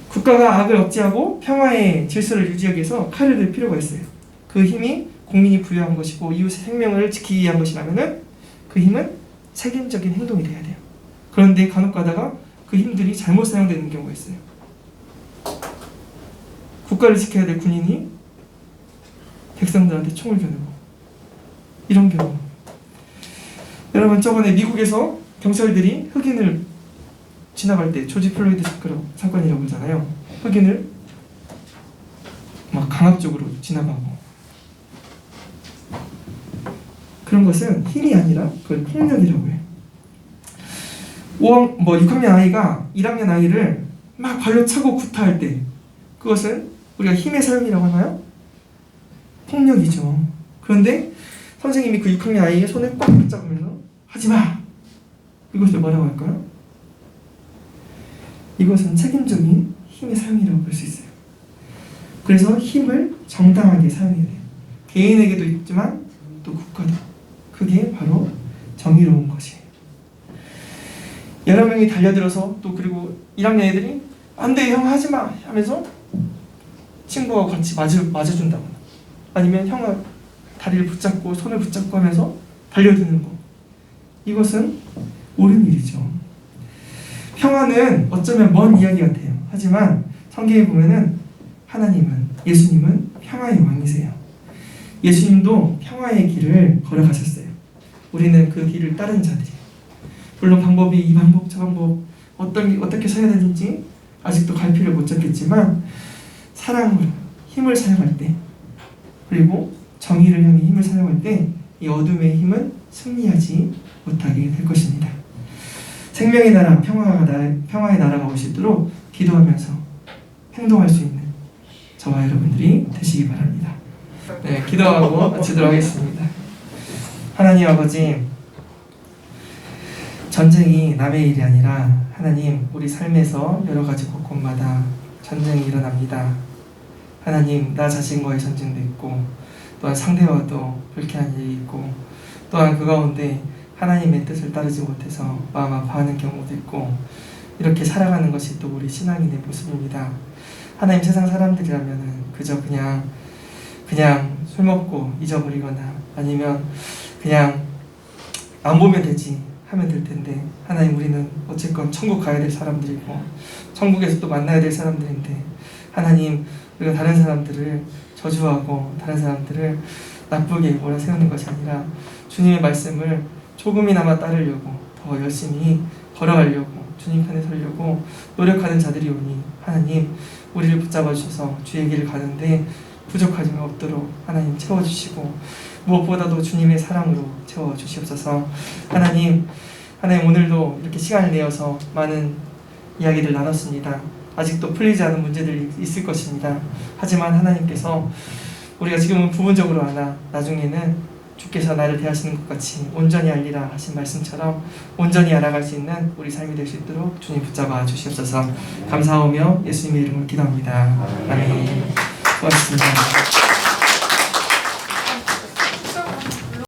국가가 악을 억제하고 평화의 질서를 유지하기 위해서 칼을 들 필요가 있어요. 그 힘이 국민이 부여한 것이고 이웃의 생명을 지키기 위한 것이라면은 그 힘은 책임적인 행동이 돼야 돼요. 그런데 간혹 가다가 그 힘들이 잘못 사용되는 경우가 있어요. 국가를 지켜야 될 군인이 백성들한테 총을 겨누고 이런 경우. 여러분 저번에 미국에서 경찰들이 흑인을 지나갈 때 조지 플로이드 사건이라고 하잖아요. 흑인을 막 강압적으로 지나가고 그런 것은 힘이 아니라 그걸 폭력이라고 해요. 6학년 아이가 1학년 아이를 막 발로 차고 구타할 때 그것은 우리가 힘의 사용이라고 하나요? 폭력이죠. 그런데 선생님이 그 6학년 아이의 손을 꽉 붙잡으면서 하지마! 이것을 뭐라고 할까요? 이것은 책임적인 힘의 사용이라고 볼 수 있어요. 그래서 힘을 정당하게 사용해야 돼요. 개인에게도 있지만 또 국가도. 그게 바로 정의로운 것이에요. 여러 명이 달려들어서 또 그리고 1학년 애들이 안돼 형 하지마 하면서 친구와 같이 맞아준다거나 아니면 형을 다리를 붙잡고 손을 붙잡고 하면서 달려드는 거. 이것은 옳은 일이죠. 평화는 어쩌면 먼 이야기 같아요. 하지만 성경에 보면은 하나님은 예수님은 평화의 왕이세요. 예수님도 평화의 길을 걸어가셨어요. 우리는 그 길을 따른 자들이에요. 물론 방법이 이 방법 저 방법 어떻게 서야 되는지 아직도 갈피를 못 잡겠지만 사랑으로 힘을 사용할 때 그리고 정의를 향해 힘을 사용할 때 이 어둠의 힘은 승리하지 못하게 될 것입니다. 생명의 나라, 평화의 나라가 올 수 있도록 기도하면서 행동할 수 있는 저와 여러분들이 되시기 바랍니다. 네, 기도하고 마치도록 하겠습니다. 하나님 아버지, 전쟁이 남의 일이 아니라 하나님 우리 삶에서 여러 가지 곳곳마다 전쟁이 일어납니다. 하나님 나 자신과의 전쟁도 있고 또한 상대와도 불쾌한 일이 있고 또한 그 가운데 하나님의 뜻을 따르지 못해서 마음 아파하는 경우도 있고 이렇게 살아가는 것이 또 우리 신앙인의 모습입니다. 하나님 세상 사람들이라면 그저 그냥 술 먹고 잊어버리거나 아니면 그냥 안 보면 되지 하면 될 텐데 하나님 우리는 어쨌건 천국 가야 될 사람들이고 천국에서 또 만나야 될 사람들인데 하나님 우리가 다른 사람들을 저주하고 다른 사람들을 나쁘게 몰아세우는 것이 아니라 주님의 말씀을 조금이나마 따르려고 더 열심히 걸어가려고 주님 편에 서려고 노력하는 자들이 오니 하나님 우리를 붙잡아 주셔서 주의 길을 가는데 부족하지 없도록 하나님 채워주시고 무엇보다도 주님의 사랑으로 채워주시옵소서. 하나님 오늘도 이렇게 시간을 내어서 많은 이야기를 나눴습니다. 아직도 풀리지 않은 문제들이 있을 것입니다. 하지만 하나님께서 우리가 지금은 부분적으로 아나 나중에는 주께서 나를 대하시는 것 같이 온전히 알리라 하신 말씀처럼 온전히 알아갈 수 있는 우리 삶이 될 수 있도록 주님 붙잡아 주시옵소서. 감사하며 예수님의 이름으로 기도합니다. 아멘. 고맙습니다.